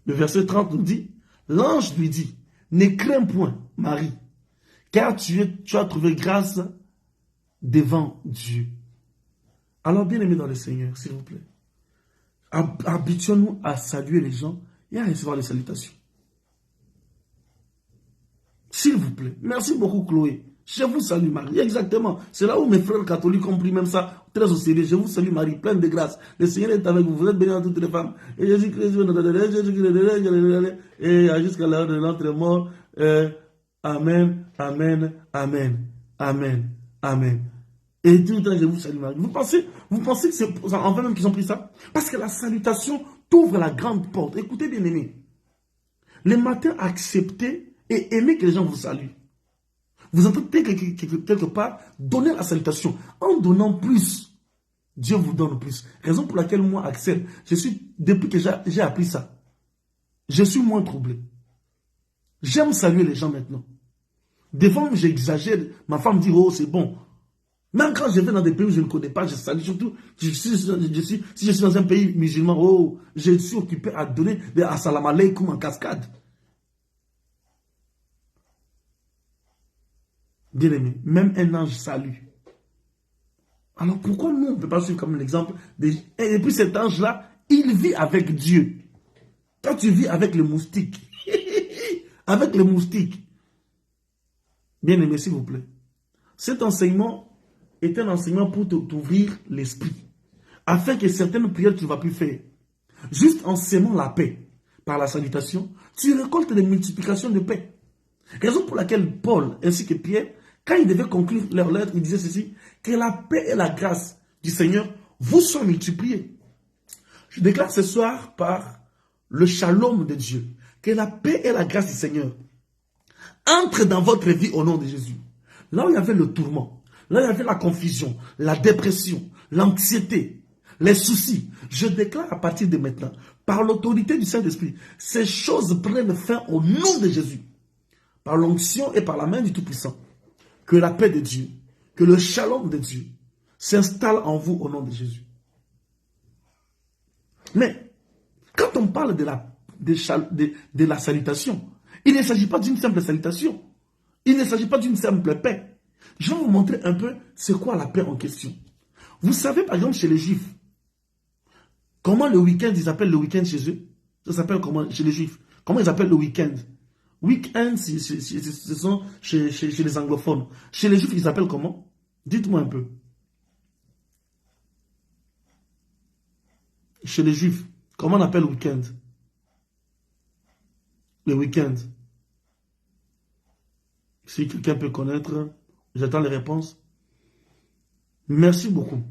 Speaker 1: Le verset 30 nous dit, l'ange lui dit, ne crains point, Marie, car tu as trouvé grâce devant Dieu. Alors, bien aimé dans le Seigneur, s'il vous plaît, habituons-nous à saluer les gens et à recevoir les salutations. S'il vous plaît. Merci beaucoup, Chloé. Je vous salue, Marie. Exactement. C'est là où mes frères catholiques ont pris même ça très au sérieux. Je vous salue, Marie, pleine de grâce. Le Seigneur est avec vous. Vous êtes bénie à toutes les femmes. Et Jésus-Christ, et jusqu'à l'heure de notre mort. Amen, amen, amen, amen, amen. Et tout le temps, je vous salue, Marie. Vous pensez que c'est enfin même qu'ils ont pris ça? Parce que la salutation t'ouvre la grande porte. Écoutez bien aimé. Les matins, acceptez et aimez que les gens vous saluent. Vous entendez quelque part donner la salutation. En donnant plus, Dieu vous donne plus. Raison pour laquelle moi, Axel, depuis que j'ai appris ça, je suis moins troublé. J'aime saluer les gens maintenant. Des fois, j'exagère. Ma femme dit, oh, c'est bon. Même quand je vais dans des pays où je ne connais pas, je salue. Surtout, si je suis dans un pays musulman, oh, je suis occupé à donner des assalamu alaikum en cascade. Bien aimé, même un ange salue. Alors pourquoi nous, on ne peut pas suivre comme l'exemple Et puis cet ange-là, il vit avec Dieu. Toi, tu vis avec les moustiques. Avec les moustiques. Bien aimé, s'il vous plaît. Cet enseignement est un enseignement pour t'ouvrir l'esprit. Afin que certaines prières que tu ne vas plus faire, juste en s'aimant la paix par la salutation, tu récoltes des multiplications de paix. Raison pour laquelle Paul ainsi que Pierre, quand ils devaient conclure leur lettre, ils disaient ceci, que la paix et la grâce du Seigneur vous soient multipliées. Je déclare ce soir par le shalom de Dieu, que la paix et la grâce du Seigneur entrent dans votre vie au nom de Jésus. Là où il y avait le tourment, là où il y avait la confusion, la dépression, l'anxiété, les soucis, je déclare à partir de maintenant, par l'autorité du Saint-Esprit, ces choses prennent fin au nom de Jésus. Par l'onction et par la main du Tout-Puissant. Que la paix de Dieu, que le shalom de Dieu s'installe en vous au nom de Jésus. Mais, quand on parle de la salutation, il ne s'agit pas d'une simple salutation. Il ne s'agit pas d'une simple paix. Je vais vous montrer un peu c'est quoi la paix en question. Vous savez, par exemple, chez les Juifs, comment le week-end, ils appellent le week-end chez eux? Ça s'appelle comment chez les Juifs? Comment ils appellent le week-end? Week-end, ce sont chez les anglophones. Chez les Juifs, ils appellent comment? Dites-moi un peu. Chez les Juifs, comment on appelle le week-end? Le week-end. Si quelqu'un peut connaître, j'attends les réponses. Merci beaucoup.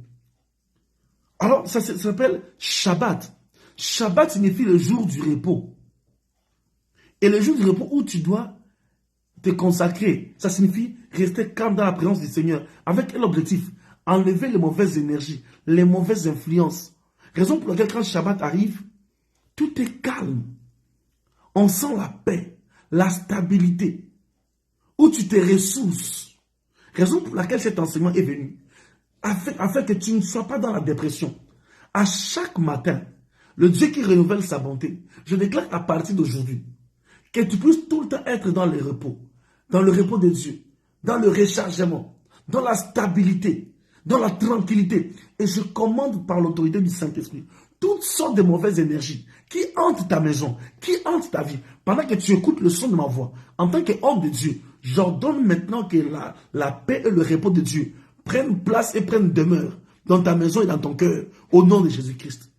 Speaker 1: Alors, ça s'appelle Shabbat. Shabbat signifie le jour du repos. Et le jour du repos où tu dois te consacrer, ça signifie rester calme dans la présence du Seigneur. Avec quel objectif? Enlever les mauvaises énergies, les mauvaises influences. Raison pour laquelle quand Shabbat arrive, tout est calme. On sent la paix, la stabilité, où tu te ressources. Raison pour laquelle cet enseignement est venu. Afin que tu ne sois pas dans la dépression. À chaque matin, le Dieu qui renouvelle sa bonté, je déclare à partir d'aujourd'hui, que tu puisses tout le temps être dans le repos de Dieu, dans le rechargement, dans la stabilité, dans la tranquillité. Et je commande par l'autorité du Saint-Esprit toutes sortes de mauvaises énergies qui hantent ta maison, qui hantent ta vie. Pendant que tu écoutes le son de ma voix, en tant qu'homme de Dieu, j'ordonne maintenant que la paix et le repos de Dieu prennent place et prennent demeure dans ta maison et dans ton cœur, au nom de Jésus-Christ.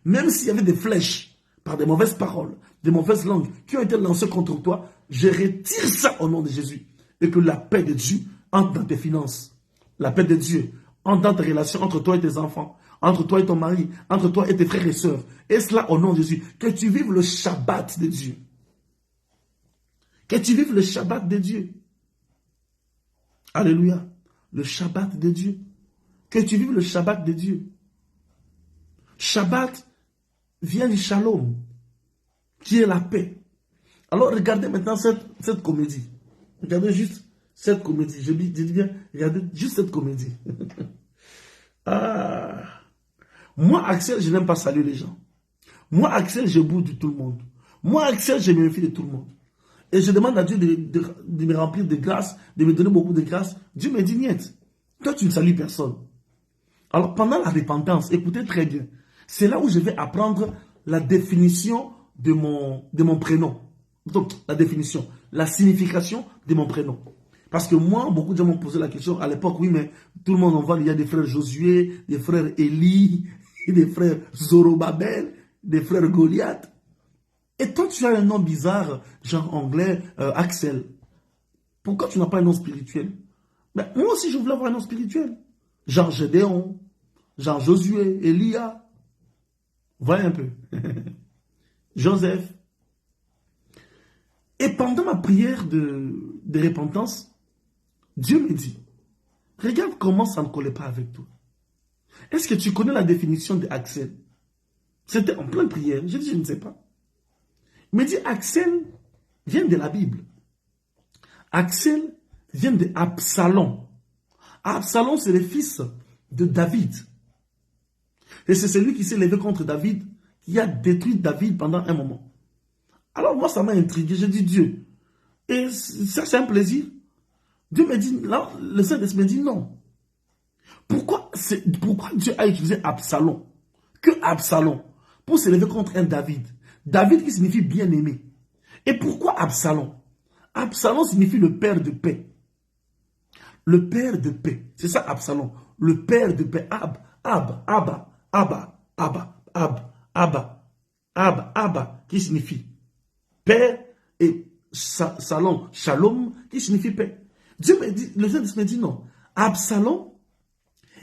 Speaker 1: Même s'il y avait des flèches, par des mauvaises paroles, des mauvaises langues qui ont été lancées contre toi, je retire ça au nom de Jésus. Et que la paix de Dieu entre dans tes finances. La paix de Dieu entre dans tes relations entre toi et tes enfants, entre toi et ton mari, entre toi et tes frères et sœurs. Et cela au nom de Jésus. Que tu vives le Shabbat de Dieu. Que tu vives le Shabbat de Dieu. Alléluia. Le Shabbat de Dieu. Que tu vives le Shabbat de Dieu. Shabbat vient du shalom, qui est la paix. Alors regardez maintenant cette comédie. Regardez juste cette comédie. Je dis bien, regardez juste cette comédie. Ah. Moi, Axel, je n'aime pas saluer les gens. Moi, Axel, je boude de tout le monde. Moi, Axel, je me méfie de tout le monde. Et je demande à Dieu de me remplir de grâce, de me donner beaucoup de grâce. Dieu me dit, niet. Toi, tu ne salues personne. Alors, pendant la repentance, écoutez très bien. C'est là où je vais apprendre la définition de mon prénom. Donc, la définition, la signification de mon prénom. Parce que moi, beaucoup de gens m'ont posé la question à l'époque, oui, mais tout le monde en voit, il y a des frères Josué, des frères Élie, des frères Zorobabel, des frères Goliath. Et toi, tu as un nom bizarre, genre anglais, Axel. Pourquoi tu n'as pas un nom spirituel? Ben, moi aussi, je voulais avoir un nom spirituel. Genre Gédéon, genre Josué, Elia. Voyez un peu. Joseph. Et pendant ma prière de repentance, Dieu me dit, regarde comment ça ne collait pas avec toi. Est-ce que tu connais la définition d'Axel? C'était en pleine prière. Je dis, je ne sais pas. Il me dit, Axel vient de la Bible. Axel vient de Absalom. Absalom, c'est le fils de David. Et c'est celui qui s'est levé contre David, qui a détruit David pendant un moment. Alors moi, ça m'a intrigué. Je dis Dieu. Et ça, c'est un plaisir. Dieu me dit, là, le Saint-Esprit me dit non. Pourquoi Dieu a utilisé Absalom? Que Absalom? Pour se lever contre un David. David qui signifie bien-aimé. Et pourquoi Absalom? Absalom signifie le père de paix. Le père de paix. C'est ça Absalom. Le père de paix. Abba, qui signifie père, et shalom, qui signifie paix. Dieu me dit, le Saint-Esprit me dit non. Absalom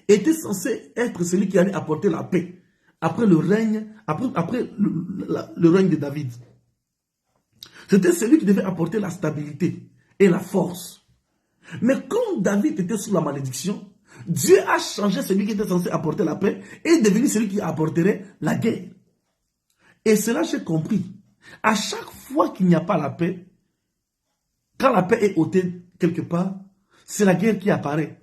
Speaker 1: était censé être celui qui allait apporter la paix après le règne, après le règne de David. C'était celui qui devait apporter la stabilité et la force. Mais quand David était sous la malédiction, Dieu a changé celui qui était censé apporter la paix et est devenu celui qui apporterait la guerre. Et cela, j'ai compris. À chaque fois qu'il n'y a pas la paix, quand la paix est ôtée quelque part, c'est la guerre qui apparaît.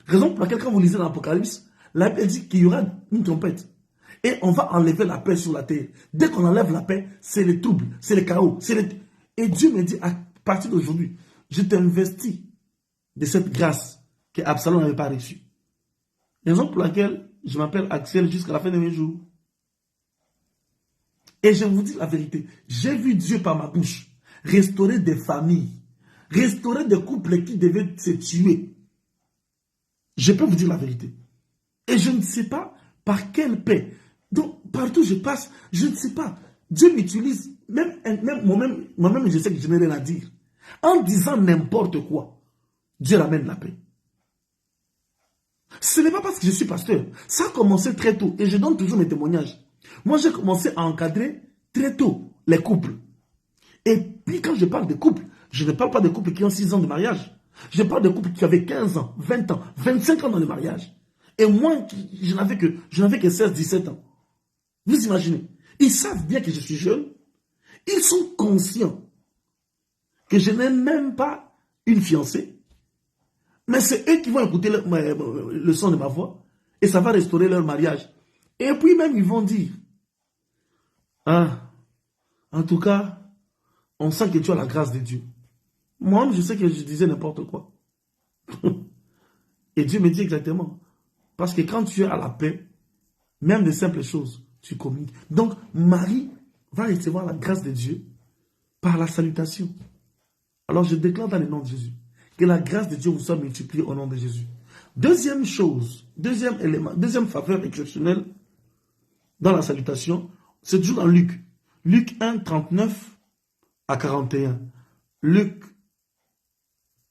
Speaker 1: Raison pour laquelle, quand vous lisez dans l'Apocalypse, la Bible dit qu'il y aura une trompette. Et on va enlever la paix sur la terre. Dès qu'on enlève la paix, c'est le trouble, c'est le chaos. Et Dieu me dit, à partir d'aujourd'hui, je t'investis de cette grâce que Absalom n'avait pas reçue. Raison pour laquelle je m'appelle Axel jusqu'à la fin de mes jours. Et je vous dis la vérité, j'ai vu Dieu par ma bouche restaurer des familles, restaurer des couples qui devaient se tuer. Je peux vous dire la vérité. Et je ne sais pas par quelle paix. Donc, partout où je passe, je ne sais pas. Dieu m'utilise, moi-même, je sais que je n'ai rien à dire. En disant n'importe quoi, Dieu ramène la paix. Ce n'est pas parce que je suis pasteur. Ça a commencé très tôt et je donne toujours mes témoignages. Moi, j'ai commencé à encadrer très tôt les couples. Et puis, quand je parle de couples, je ne parle pas de couples qui ont 6 ans de mariage. Je parle de couples qui avaient 15 ans, 20 ans, 25 ans dans le mariage. Et moi, je n'avais que 16, 17 ans. Vous imaginez? Ils savent bien que je suis jeune. Ils sont conscients que je n'ai même pas une fiancée. Mais c'est eux qui vont écouter le son de ma voix. Et ça va restaurer leur mariage. Et puis même, ils vont dire, ah, en tout cas, on sent que tu as la grâce de Dieu. Moi, je sais que je disais n'importe quoi. Et Dieu me dit exactement. Parce que quand tu es à la paix, même de simples choses, tu communiques. Donc, Marie va recevoir la grâce de Dieu par la salutation. Alors, je déclare dans le nom de Jésus que la grâce de Dieu vous soit multipliée au nom de Jésus. Deuxième chose, deuxième élément, deuxième faveur exceptionnelle dans la salutation, c'est toujours dans Luc. Luc 1, 39 à 41. Luc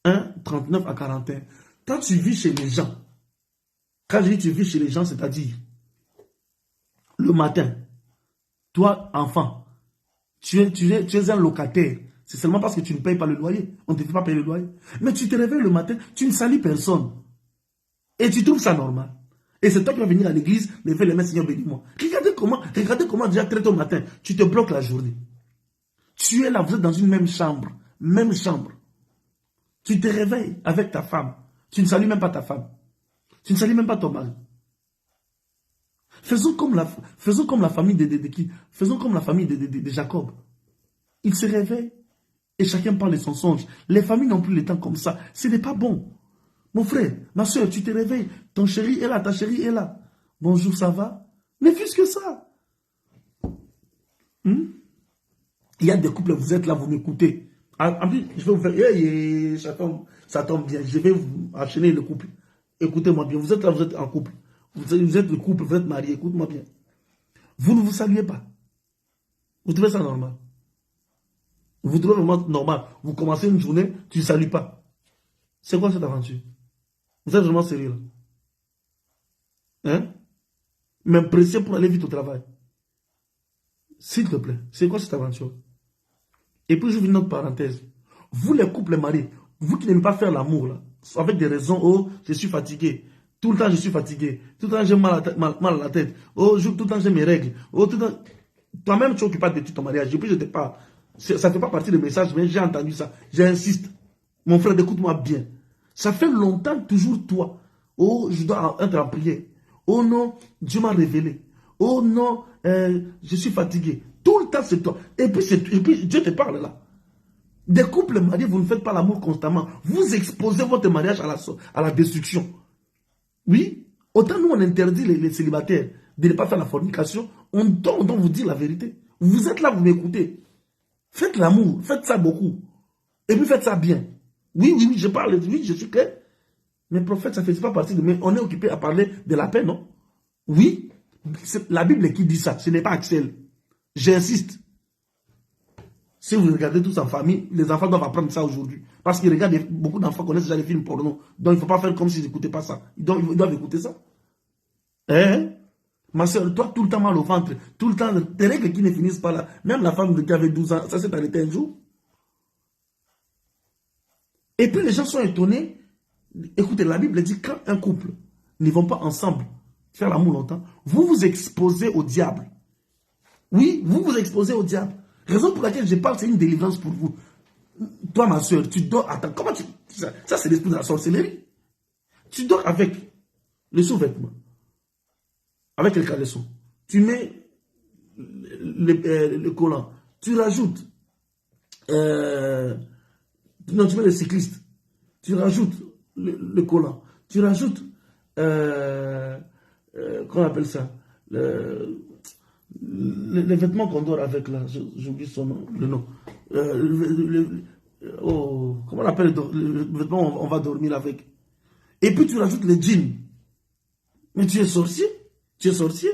Speaker 1: 1, 39 à 41. Quand tu vis chez les gens, quand je dis tu vis chez les gens, c'est-à-dire le matin, toi, enfant, tu es un locataire. C'est seulement parce que tu ne payes pas le loyer. On ne te fait pas payer le loyer. Mais tu te réveilles le matin, tu ne salis personne. Et tu trouves ça normal. Et c'est toi qui vas venir à l'église, lever les mains, Seigneur, bénis-moi. Regardez comment déjà très tôt le matin, tu te bloques la journée. Tu es là, vous êtes dans une même chambre. Même chambre. Tu te réveilles avec ta femme. Tu ne salues même pas ta femme. Tu ne salues même pas ton mari. Faisons comme la famille Faisons comme la famille de Jacob. Il se réveille et chacun parle de son songe. Les familles n'ont plus le temps comme ça. Ce n'est pas bon. Mon frère, ma soeur, tu te réveilles. Ton chéri est là, ta chérie est là. Bonjour, ça va? Mais plus que ça. Il y a des couples, vous êtes là, vous m'écoutez. En plus, je vais vous faire, ça tombe bien. Je vais vous enchaîner le couple. Écoutez-moi bien. Vous êtes là, vous êtes en couple. Vous êtes le couple, vous êtes marié. Écoute-moi bien. Vous ne vous saluez pas. Vous trouvez ça normal? Vous trouvez vraiment normal? Vous commencez une journée, tu ne salues pas. C'est quoi cette aventure? Vous êtes vraiment sérieux là? Hein? M'impressionner pour aller vite au travail. S'il te plaît, c'est quoi cette aventure? Et puis, je vous une autre parenthèse. Vous, les couples mariés, vous qui n'aimez pas faire l'amour, là, avec des raisons, oh, je suis fatigué. Tout le temps, je suis fatigué. Tout le temps, j'ai mal à la tête. Oh, tout le temps, j'ai mes règles. Oh, tout le temps... Toi-même, tu n'occupes pas de ton mariage. Et puis, je ne te parle. Ça ne fait pas partie du message, mais j'ai entendu ça. J'insiste. Mon frère, écoute-moi bien. Ça fait longtemps, toujours toi. Oh, je dois être en prière. Oh non, Dieu m'a révélé. Oh non, je suis fatigué. Tout le temps, c'est toi. Et puis, Dieu te parle là. Des couples mariés, vous ne faites pas l'amour constamment. Vous exposez votre mariage à la destruction. Oui, autant nous, on interdit les célibataires de ne pas faire la fornication, on doit vous dire la vérité. Vous êtes là, vous m'écoutez. Faites l'amour, faites ça beaucoup. Et puis faites ça bien. Oui, oui, oui, je parle, oui, je suis clair. Mais prophète, ça ne fait pas partie de... Mais on est occupé à parler de la paix, non? Oui, c'est la Bible qui dit ça, ce n'est pas Axel. J'insiste. Si vous regardez tous en famille, les enfants doivent apprendre ça aujourd'hui. Parce qu'ils regardent, beaucoup d'enfants connaissent déjà les films porno. Donc il ne faut pas faire comme s'ils n'écoutaient pas ça. Ils doivent écouter ça. Hein? Ma soeur, toi, tout le temps mal au ventre. Tout le temps, des règles qui ne finissent pas là. Même la femme qui avait 12 ans, ça s'est arrêté un jour. Et puis les gens sont étonnés. Écoutez, la Bible dit quand un couple ne vont pas ensemble faire l'amour longtemps, vous vous exposez au diable. Oui, vous vous exposez au diable. Raison pour laquelle je parle, c'est une délivrance pour vous. Toi, ma soeur, tu dors. Attends, comment tu. Ça c'est l'esprit de la sorcellerie. Tu dors avec le sous-vêtement, avec le caleçon. Tu mets le collant. Tu rajoutes. Non, tu mets le cycliste. Tu rajoutes le collant. Tu rajoutes. Comment on appelle ça? Les vêtements qu'on dort avec là, j'oublie son nom, le nom. Comment on appelle le vêtement on va dormir avec. Et puis tu rajoutes les jeans. Mais tu es sorcier. Tu es sorcier.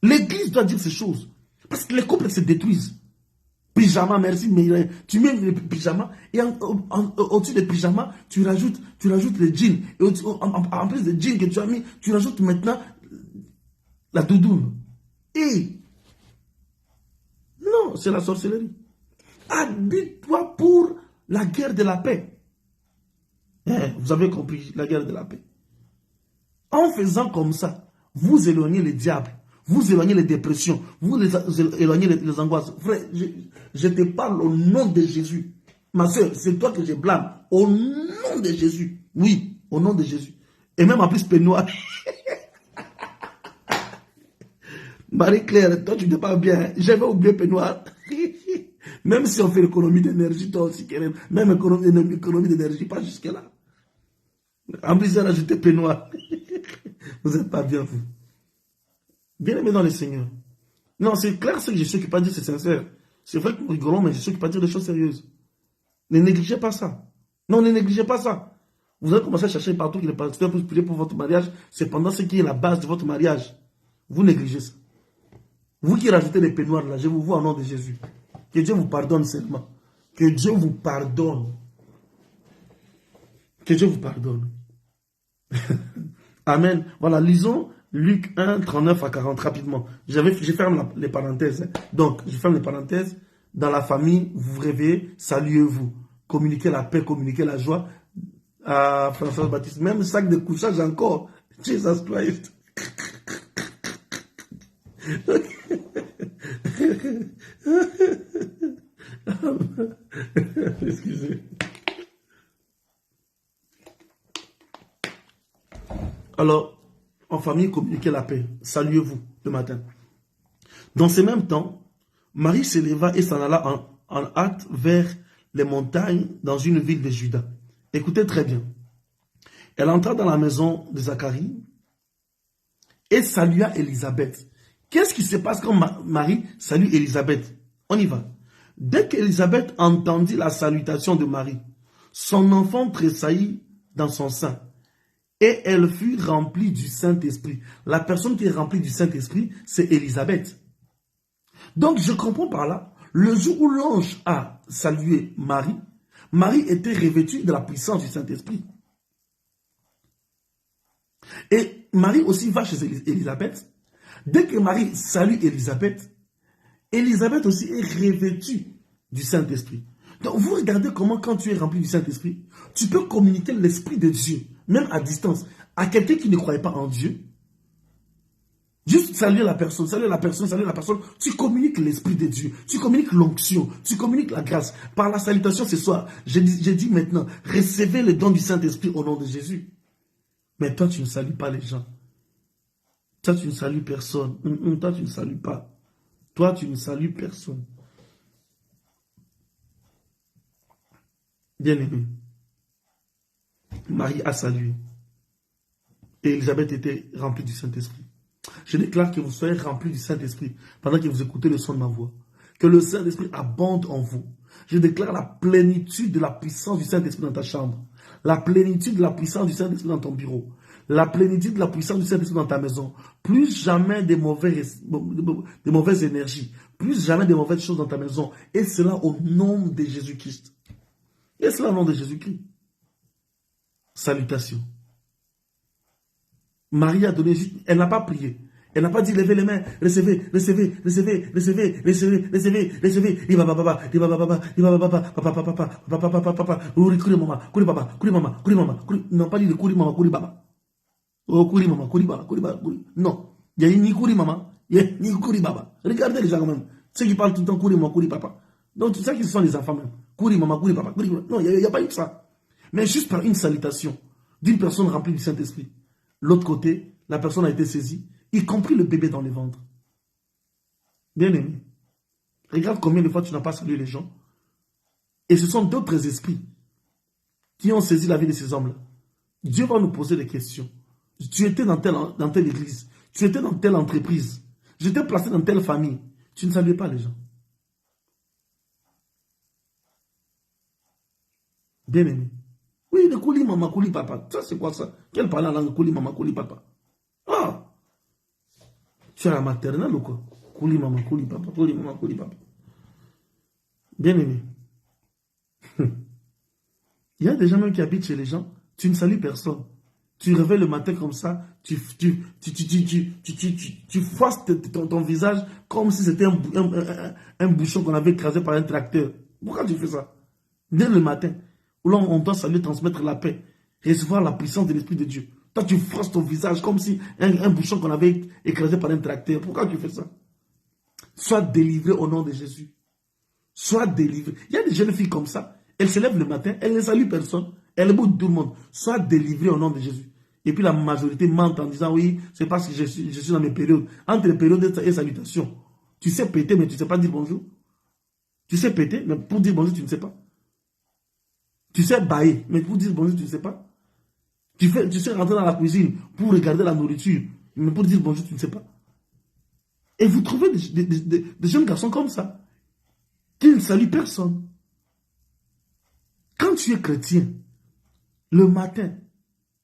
Speaker 1: L'église doit dire ces choses. Parce que les couples se détruisent. Pyjama, merci, mais tu mets le pyjama et au-dessus des pyjamas, tu rajoutes les jeans. Et en plus des jeans que tu as mis, tu rajoutes maintenant la doudoune. Et non, c'est la sorcellerie. Habite-toi pour la guerre de la paix. Vous avez compris, la guerre de la paix. En faisant comme ça, vous éloignez les diables, vous éloignez les dépressions, vous éloignez les angoisses. Frère, je te parle au nom de Jésus. Ma soeur, c'est toi que je blâme. Au nom de Jésus. Oui, au nom de Jésus. Et même en plus, peignoir. Marie-Claire, toi tu ne parles bien. J'avais oublié peignoir. Même si on fait l'économie d'énergie, toi aussi, même économie d'énergie, pas jusque-là. En plus, j'ai rajouté peignoir. Vous n'êtes pas bien, vous. Bien aimé dans le Seigneur. Non, c'est clair ce que je suis qui pas dire, c'est sincère. C'est vrai que nous rigolons, mais je suis qui pas dire des choses sérieuses. Ne négligez pas ça. Non, ne négligez pas ça. Vous allez commencer à chercher partout que les pasteurs puissent prier pour votre mariage. C'est pendant ce qui est la base de votre mariage. Vous négligez ça. Vous qui rajoutez les peignoirs là, je vous vois au nom de Jésus. Que Dieu vous pardonne seulement. Que Dieu vous pardonne. Que Dieu vous pardonne. Amen. Voilà, lisons Luc 1, 39 à 40 rapidement. Je ferme les parenthèses. Donc, je ferme les parenthèses. Dans la famille, vous vous réveillez, saluez-vous. Communiquez la paix, communiquez la joie. À François Baptiste, même sac de couchage encore. Jesus Christ. Excusez. Alors, en famille, communiquez la paix. Saluez-vous le matin. Dans ce même temps, Marie se leva et s'en alla en hâte vers les montagnes dans une ville de Juda. Écoutez très bien. Elle entra dans la maison de Zacharie et salua Élisabeth. Qu'est-ce qui se passe quand Marie salue Élisabeth? On y va. Dès qu'Élisabeth entendit la salutation de Marie, son enfant tressaillit dans son sein et elle fut remplie du Saint-Esprit. La personne qui est remplie du Saint-Esprit, c'est Élisabeth. Donc je comprends par là, le jour où l'ange a salué Marie, Marie était revêtue de la puissance du Saint-Esprit. Et Marie aussi va chez Élisabeth. Dès que Marie salue Élisabeth, Élisabeth aussi est revêtue du Saint-Esprit. Donc vous regardez comment quand tu es rempli du Saint-Esprit, tu peux communiquer l'Esprit de Dieu, même à distance, à quelqu'un qui ne croyait pas en Dieu. Juste saluer la personne, saluer la personne, saluer la personne, tu communiques l'Esprit de Dieu, tu communiques l'onction, tu communiques la grâce. Par la salutation ce soir, j'ai dit maintenant, recevez le don du Saint-Esprit au nom de Jésus. Mais toi, tu ne salues pas les gens. Toi, tu ne salues personne. Toi, tu ne salues pas. Toi, tu ne salues personne. Bien-aimé, Marie a salué. Et Élisabeth était remplie du Saint-Esprit. Je déclare que vous soyez remplis du Saint-Esprit pendant que vous écoutez le son de ma voix. Que le Saint-Esprit abonde en vous. Je déclare la plénitude de la puissance du Saint-Esprit dans ta chambre. La plénitude de la puissance du Saint-Esprit dans ton bureau. La plénitude de la puissance du Saint-Esprit dans ta maison. Plus jamais de mauvaises énergies. Plus jamais de mauvaises choses dans ta maison. Et cela au nom de Jésus-Christ. Et cela au nom de Jésus-Christ. Salutations. Marie a donné, elle n'a pas prié. Elle n'a pas dit levez les mains, recevez, recevez, recevez, recevez, recevez, recevez, recevez. Non, pas dit de kouri maman, kouri baba. Oh, kouri maman, kouri baba, kouri baba, kouri. Non, il y a ni kouri maman, il y a ni kouri baba. Regardez les gens quand même. Ceux qui parlent tout le temps kouri maman, kouri papa. Donc, c'est ça qui sont les enfants même. Kouri maman, kouri papa, kouri. Non, il n'y a pas eu ça. Mais juste par une salutation d'une personne remplie du Saint-Esprit. L'autre côté, la personne a été saisie, y compris le bébé dans les ventres. Bien aimé, regarde combien de fois tu n'as pas salué les gens. Et ce sont d'autres esprits qui ont saisi la vie de ces hommes-là. Dieu va nous poser des questions. Tu étais dans telle église, tu étais dans telle entreprise, j'étais placé dans telle famille. Tu ne saluais pas les gens. Bien aimé. Oui, le kouli maman, kouli papa. Ça, c'est quoi ça? Quelle parle la langue kouli maman, kouli papa? Ah! Tu es à la maternelle ou quoi? Kouli maman, kouli papa, kouli maman, kouli papa. Bien aimé. Il y a des gens même qui habitent chez les gens, tu ne salues personne. Tu réveilles le matin comme ça, tu froisses ton visage comme si c'était un bouchon qu'on avait écrasé par un tracteur. Pourquoi tu fais ça? Dès le matin, où on doit saluer, transmettre la paix, recevoir la puissance de l'Esprit de Dieu. Toi, tu frosses ton visage comme si un bouchon qu'on avait écrasé par un tracteur. Pourquoi tu fais ça? Sois délivré au nom de Jésus. Sois délivré. Il y a des jeunes filles comme ça. Elles se lèvent le matin, elles ne saluent personne. Elles boutent tout le monde. Sois délivré au nom de Jésus. Et puis la majorité mente en disant oui, c'est parce que je suis dans mes périodes. Entre les périodes et salutations. Tu sais péter, mais tu ne sais pas dire bonjour. Tu sais péter, mais pour dire bonjour, tu ne sais pas. Tu sais bailler, mais pour dire bonjour, tu ne sais pas. Tu sais rentrer dans la cuisine pour regarder la nourriture, mais pour dire bonjour, tu ne sais pas. Et vous trouvez des jeunes garçons comme ça, qui ne saluent personne. Quand tu es chrétien, le matin,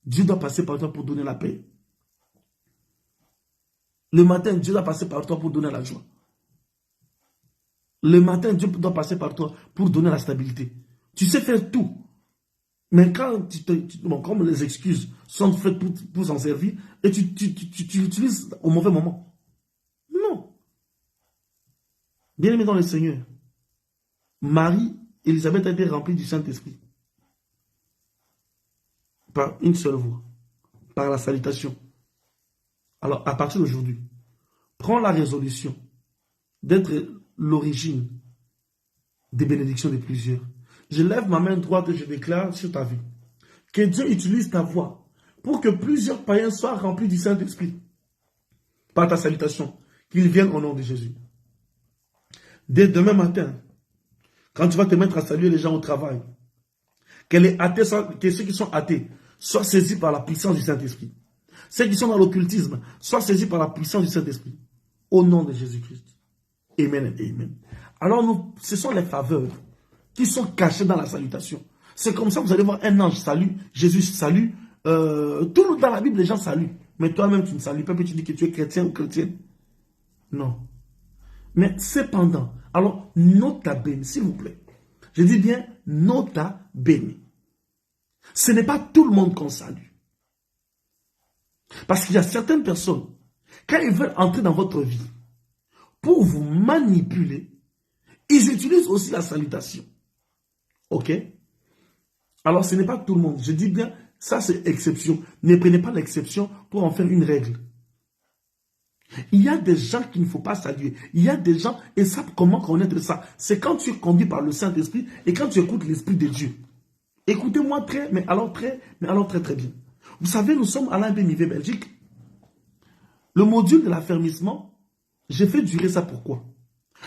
Speaker 1: Dieu doit passer par toi pour donner la paix. Le matin, Dieu doit passer par toi pour donner la joie. Le matin, Dieu doit passer par toi pour donner la stabilité. Tu sais faire tout. Mais quand comme les excuses sont faites pour s'en servir, et tu l'utilises au mauvais moment. Non. Bien-aimé dans le Seigneur, Marie, Élisabeth a été remplie du Saint-Esprit. Par une seule voix. Par la salutation. Alors, à partir d'aujourd'hui, prends la résolution d'être l'origine des bénédictions de plusieurs. Je lève ma main droite et je déclare sur ta vie que Dieu utilise ta voix pour que plusieurs païens soient remplis du Saint-Esprit par ta salutation, qu'ils viennent au nom de Jésus. Dès demain matin, quand tu vas te mettre à saluer les gens au travail, que ceux qui sont athées soient saisis par la puissance du Saint-Esprit. Ceux qui sont dans l'occultisme soient saisis par la puissance du Saint-Esprit. Au nom de Jésus-Christ. Amen et amen. Alors, ce sont les faveurs qui sont cachées dans la salutation. C'est comme ça que vous allez voir un ange salue, Jésus salue. Tout dans la Bible, les gens saluent. Mais toi-même, tu ne salues pas, puis tu dis que tu es chrétien ou chrétienne. Non. Mais cependant, alors, nota bene, s'il vous plaît. Je dis bien nota bene. Ce n'est pas tout le monde qu'on salue. Parce qu'il y a certaines personnes Quand ils veulent entrer dans votre vie pour vous manipuler, ils utilisent aussi la salutation. Ok? Alors, ce n'est pas tout le monde. Je dis bien, ça c'est exception. Ne prenez pas l'exception pour en faire une règle. Il y a des gens qu'il ne faut pas saluer. Il y a des gens, et ça, comment connaître ça? C'est quand tu es conduit par le Saint-Esprit et quand tu écoutes l'Esprit de Dieu. Écoutez-moi mais alors très bien. Vous savez, nous sommes à l'ABMIV Belgique. Le module de l'affermissement, j'ai fait durer ça pourquoi?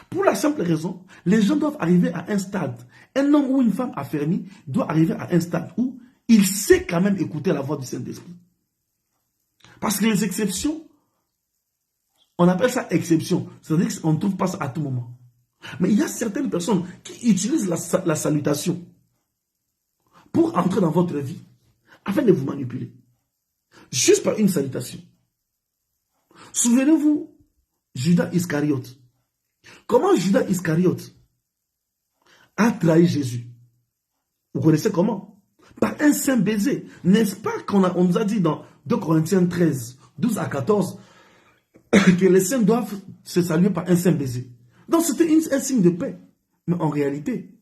Speaker 1: Pour la simple raison, les gens doivent arriver à un stade. Un homme ou une femme affermie doit arriver à un stade où il sait quand même écouter la voix du Saint-Esprit. Parce que les exceptions, on appelle ça exception. C'est-à-dire qu'on ne trouve pas ça à tout moment. Mais il y a certaines personnes qui utilisent la salutation pour entrer dans votre vie afin de vous manipuler. Juste par une salutation. Souvenez-vous, Judas Iscariote. Comment Judas Iscariote a trahi Jésus? Vous connaissez comment? Par un saint baiser. N'est-ce pas qu'on nous a dit dans 2 Corinthiens 13, 12 à 14 que les saints doivent se saluer par un saint baiser? Donc c'était un signe de paix. Mais en réalité,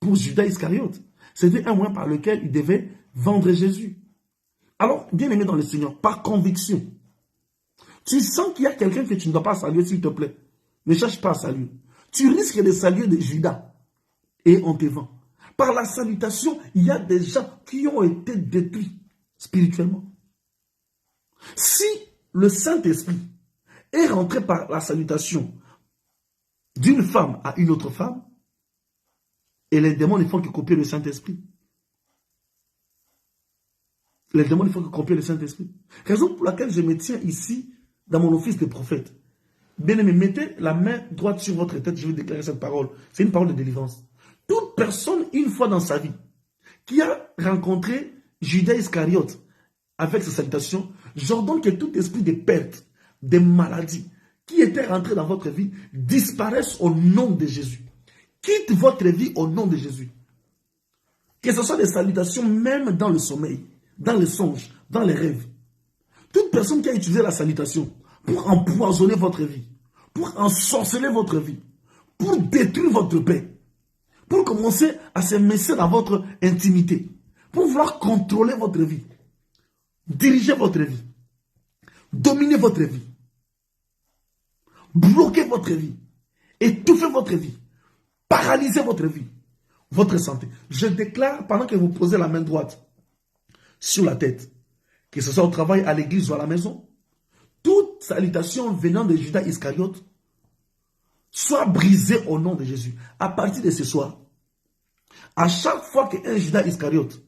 Speaker 1: pour Judas Iscariote, c'était un moyen par lequel il devait vendre Jésus. Alors, bien aimé dans le Seigneur, par conviction, tu sens qu'il y a quelqu'un que tu ne dois pas saluer, s'il te plaît. Ne cherche pas à saluer. Tu risques de saluer de Judas et on te vend. Par la salutation, il y a des gens qui ont été détruits spirituellement. Si le Saint-Esprit est rentré par la salutation d'une femme à une autre femme, et les démons ne font que copier le Saint-Esprit. Les démons ne font que copier le Saint-Esprit. Raison pour laquelle je me tiens ici dans mon office de prophète. Bien-aimé, mettez la main droite sur votre tête, je vais déclarer cette parole. C'est une parole de délivrance. Toute personne, une fois dans sa vie, qui a rencontré Judas Iscariote avec sa salutation, j'ordonne que tout esprit de perte, de maladie, qui était rentré dans votre vie, disparaisse au nom de Jésus. Quitte votre vie au nom de Jésus. Que ce soit des salutations même dans le sommeil, dans les songes, dans les rêves. Toute personne qui a utilisé la salutation pour empoisonner votre vie, pour ensorceler votre vie, pour détruire votre paix, pour commencer à s'immiscer dans votre intimité, pour vouloir contrôler votre vie, diriger votre vie, dominer votre vie, bloquer votre vie, étouffer votre vie, paralyser votre vie, votre santé. Je déclare, pendant que vous posez la main droite sur la tête, que ce soit au travail, à l'église ou à la maison, toute salutation venant de Judas Iscariote soit brisée au nom de Jésus. À partir de ce soir, à chaque fois qu'un Judas Iscariote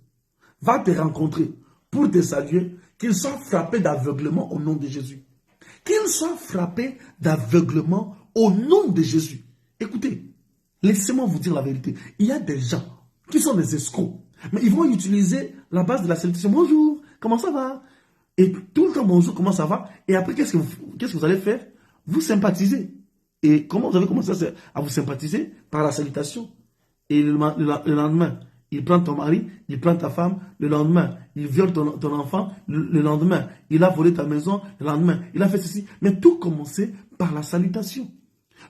Speaker 1: va te rencontrer pour te saluer, qu'il soit frappé d'aveuglement au nom de Jésus. Qu'il soit frappé d'aveuglement au nom de Jésus. Écoutez, laissez-moi vous dire la vérité. Il y a des gens qui sont des escrocs, mais ils vont utiliser la base de la salutation. Bonjour, comment ça va? Et tout le temps, bonjour, comment ça va? Et après, qu'est-ce que vous allez faire? Vous sympathisez. Et comment vous avez commencé à vous sympathiser? Par la salutation. Et le lendemain, il prend ton mari, il prend ta femme. Le lendemain, il viole ton enfant. Le lendemain, il a volé ta maison. Le lendemain, il a fait ceci. Mais tout commençait par la salutation.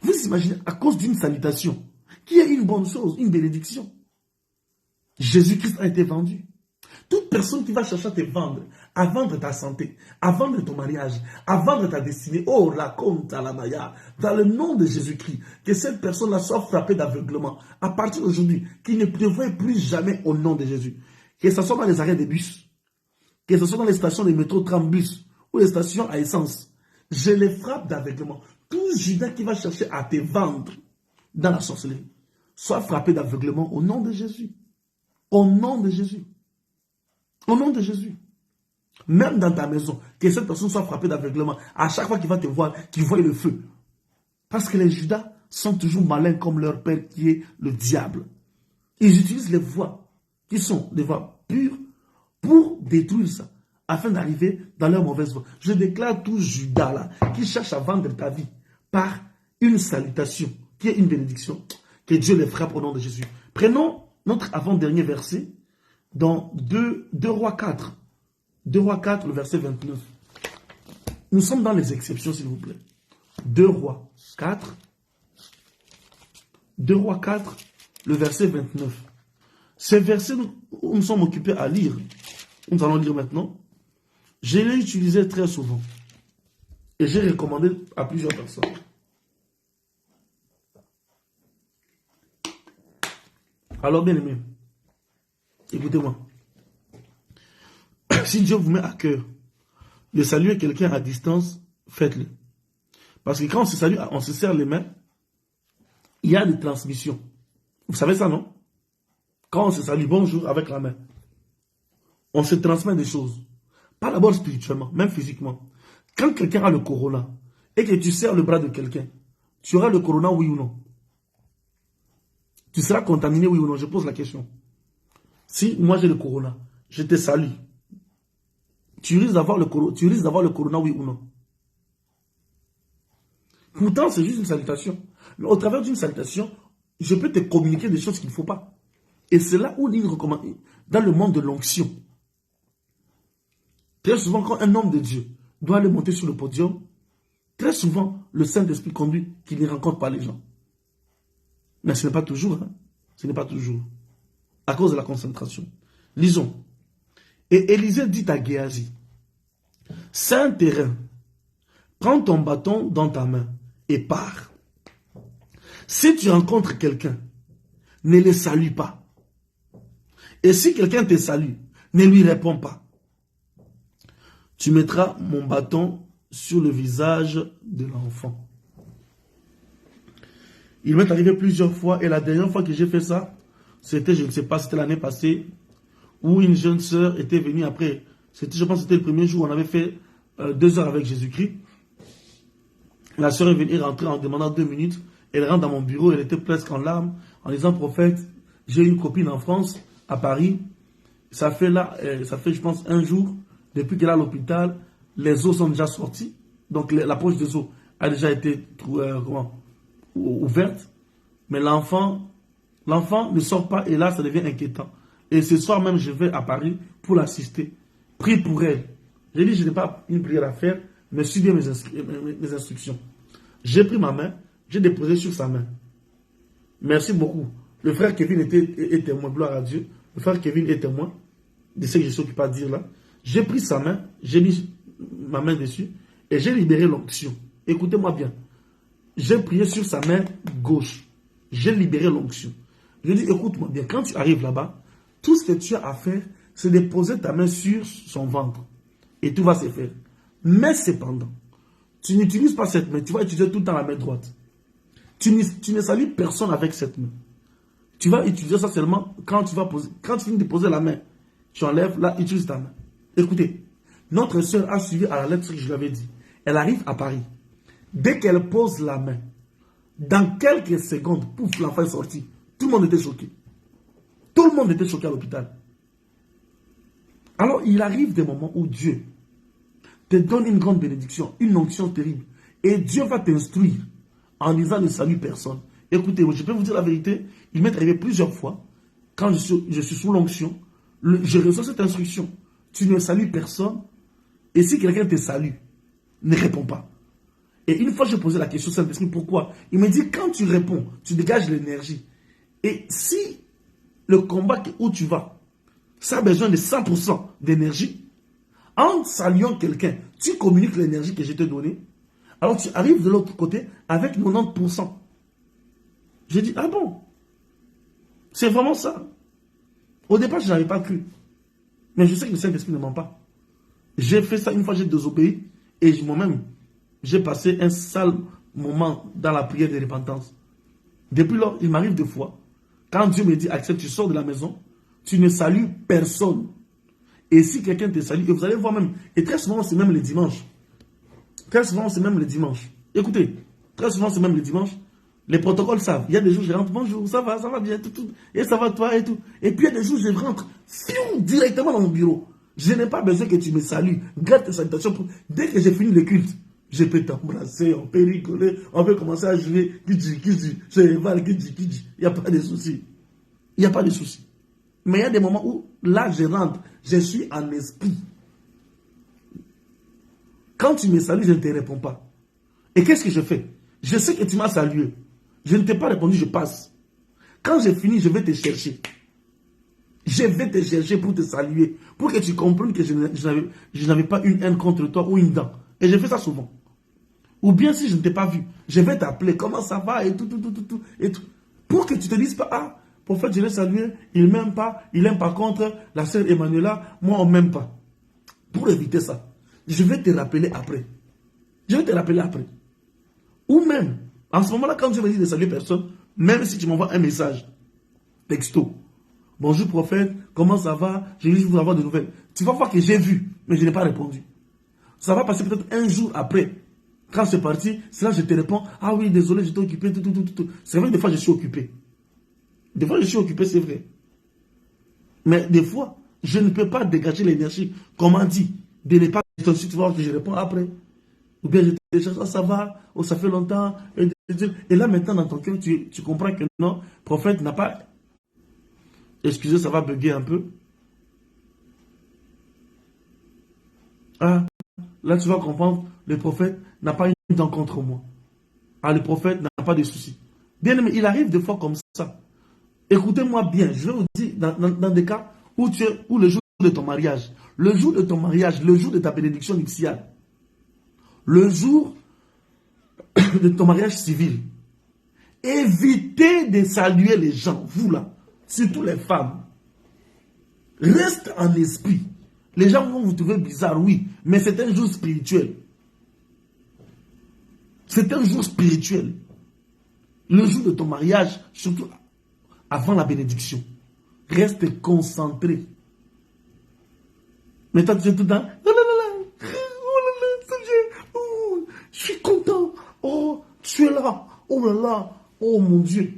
Speaker 1: Vous imaginez, à cause d'une salutation, qui est une bonne chose, une bénédiction. Jésus-Christ a été vendu. Toute personne qui va chercher à te vendre, à vendre ta santé, à vendre ton mariage, à vendre ta destinée, oh, raconte à la Maya, dans le nom de Jésus-Christ, que cette personne-là soit frappée d'aveuglement. À partir d'aujourd'hui, qu'il ne prévoie plus jamais au nom de Jésus. Que ce soit dans les arrêts de bus, que ce soit dans les stations de métro, tram, bus, ou les stations à essence. Je les frappe d'aveuglement. Tout Judas qui va chercher à te vendre dans la sorcellerie, soit frappé d'aveuglement au nom de Jésus. Au nom de Jésus. Au nom de Jésus. Même dans ta maison, que cette personne soit frappée d'aveuglement. À chaque fois qu'il va te voir, qu'il voie le feu. Parce que les Judas sont toujours malins comme leur père qui est le diable. Ils utilisent les voies qui sont des voies pures pour détruire ça, afin d'arriver dans leur mauvaise voie. Je déclare tout Judas là, qui cherche à vendre ta vie par une salutation, qui est une bénédiction, que Dieu les frappe au nom de Jésus. Prenons notre avant-dernier verset dans 2 Rois 4. 2 Rois 4, le verset 29. Nous sommes dans les exceptions, s'il vous plaît. 2 Rois 4. 2 Rois 4, le verset 29. Ces versets où nous sommes occupés à lire, nous allons lire maintenant, je l'ai utilisé très souvent. Et j'ai recommandé à plusieurs personnes. Alors, bien aimé, écoutez-moi. Si Dieu vous met à cœur de saluer quelqu'un à distance, faites-le. Parce que quand on se salue, on se serre les mains, il y a des transmissions. Vous savez ça, non? Quand on se salue bonjour avec la main, on se transmet des choses. Pas d'abord spirituellement, même physiquement. Quand quelqu'un a le corona et que tu serres le bras de quelqu'un, tu auras le corona, oui ou non? Tu seras contaminé, oui ou non? Je pose la question. Si moi j'ai le corona, je te salue, tu risques d'avoir le corona, oui ou non? Pourtant, c'est juste une salutation. Mais au travers d'une salutation, je peux te communiquer des choses qu'il ne faut pas. Et c'est là où il recommande, dans le monde de l'onction. Très souvent, quand un homme de Dieu doit aller monter sur le podium, très souvent, le Saint-Esprit conduit qu'il ne rencontre pas les gens. Mais ce n'est pas toujours. Hein. Ce n'est pas toujours. À cause de la concentration. Lisons. Et Élisée dit à Géasi, c'est un terrain. Prends ton bâton dans ta main et pars. Si tu rencontres quelqu'un, ne le salue pas. Et si quelqu'un te salue, ne lui réponds pas. Tu mettras mon bâton sur le visage de l'enfant. Il m'est arrivé plusieurs fois, et la dernière fois que j'ai fait ça, c'était, je ne sais pas, c'était l'année passée, où une jeune sœur était venue après, je pense que c'était le premier jour où on avait fait 2 heures avec Jésus-Christ. La sœur est venue rentrer en demandant 2 minutes, elle rentre dans mon bureau, elle était presque en larmes, en disant, prophète, j'ai une copine en France, à Paris, ça fait je pense 1 jour, depuis qu'elle est à l'hôpital, les os sont déjà sortis, donc la poche des os a déjà été ouverte, mais l'enfant ne sort pas et là ça devient inquiétant. Et ce soir même je vais à Paris pour l'assister. Prie pour elle. J'ai dit je n'ai pas une prière à faire, mais suis bien mes instructions. J'ai pris ma main, j'ai déposé sur sa main. Merci beaucoup. Le frère Kevin est témoin, gloire à Dieu. Le frère Kevin est témoin de ce que je suis occupé à dire là. J'ai pris sa main, j'ai mis ma main dessus et j'ai libéré l'onction. Écoutez-moi bien. J'ai prié sur sa main gauche. J'ai libéré l'onction. Je dis, écoute-moi bien, quand tu arrives là-bas, tout ce que tu as à faire, c'est de poser ta main sur son ventre. Et tout va se faire. Mais cependant, tu n'utilises pas cette main, tu vas utiliser tout le temps la main droite. Tu ne salues personne avec cette main. Tu vas utiliser ça seulement quand tu finis de poser la main. Tu enlèves, là, utilise ta main. Écoutez, notre sœur a suivi à la lettre ce que je lui avais dit. Elle arrive à Paris. Dès qu'elle pose la main, dans quelques secondes, pouf, l'enfant est sorti. Tout le monde était choqué. Tout le monde était choqué à l'hôpital. Alors, il arrive des moments où Dieu te donne une grande bénédiction, une onction terrible. Et Dieu va t'instruire en disant ne salue personne. Écoutez, je peux vous dire la vérité, il m'est arrivé plusieurs fois, quand je suis sous l'onction, je reçois cette instruction. Tu ne salues personne, et si quelqu'un te salue, ne réponds pas. Et une fois, j'ai posé la question, Saint-Esprit, pourquoi? Il me dit, quand tu réponds, tu dégages l'énergie. Et si le combat où tu vas, ça a besoin de 100% d'énergie, en saluant quelqu'un, tu communiques l'énergie que je t'ai donnée, alors tu arrives de l'autre côté avec 90%. J'ai dit, ah bon? C'est vraiment ça. Au départ, je n'avais pas cru. Mais je sais que le Saint-Esprit ne ment pas. J'ai fait ça une fois, j'ai désobéi. Et moi-même, j'ai passé un sale moment dans la prière de repentance. Depuis lors, il m'arrive 2 fois. Quand Dieu me dit, accepte, tu sors de la maison, tu ne salues personne. Et si quelqu'un te salue, et vous allez voir même, et très souvent, c'est même le dimanche. Très souvent, c'est même le dimanche. Écoutez, très souvent, c'est même le dimanche. Les protocoles savent. Il y a des jours, je rentre, bonjour, ça va bien, tout, et ça va toi et tout. Et puis il y a des jours, je rentre, directement dans mon bureau. Je n'ai pas besoin que tu me salues. Garde tes salutations. Dès que j'ai fini le culte, je peux t'embrasser, on peut rigoler, on peut commencer à jouer. Qui dit, je révale, qui dit. Il n'y a pas de souci. Il n'y a pas de souci. Mais il y a des moments où, là, je rentre, je suis en esprit. Quand tu me salues, je ne te réponds pas. Et qu'est-ce que je fais? Je sais que tu m'as salué. Je ne t'ai pas répondu, je passe. Quand j'ai fini, je vais te chercher. Je vais te chercher pour te saluer, pour que tu comprennes que je n'avais pas une haine contre toi ou une dent. Et je fais ça souvent. Ou bien si je ne t'ai pas vu, je vais t'appeler, comment ça va, et tout, et tout. Pour que tu te dises pas, ah, prophète, je l'ai salué, il ne m'aime pas, il aime par contre la sœur Emmanuela, moi on ne m'aime pas. Pour éviter ça, je vais te rappeler après. Je vais te rappeler après. Ou même, en ce moment-là, quand je me dis de saluer personne, même si tu m'envoies un message, texto, bonjour prophète, comment ça va, je vais vous avoir de nouvelles. Tu vas voir que j'ai vu, mais je n'ai pas répondu. Ça va passer peut-être un jour après. Quand c'est parti, c'est là que je te réponds, ah oui, désolé, j'étais occupé, tout. C'est vrai que des fois, je suis occupé. Des fois, je suis occupé, c'est vrai. Mais des fois, je ne peux pas dégager l'énergie, comme on dit, de ne pas, tu vas voir que je réponds après. Ou bien je te cherche, ah, ça va, oh, ça fait longtemps. Et là, maintenant, dans ton cœur, tu comprends que non, le prophète n'a pas... Excusez, ça va bugger un peu. Ah, là, tu vas comprendre, le prophète n'a pas une dent contre moi. Ah, le prophète n'a pas de soucis. Bien aimé, il arrive des fois comme ça. Écoutez-moi bien, je vais vous dire, dans des cas où le jour de ton mariage, le jour de ta bénédiction nuptiale, le jour de ton mariage civil, évitez de saluer les gens, vous là, surtout les femmes. Reste en esprit. Les gens vont vous trouver bizarre, oui, mais c'est un jour spirituel. C'est un jour spirituel. Le jour de ton mariage, surtout avant la bénédiction. Reste concentré. Mais toi, tu es tout le temps, oh là là, oh là là, oh, je suis content. Oh, tu es là. Oh là là, oh mon Dieu.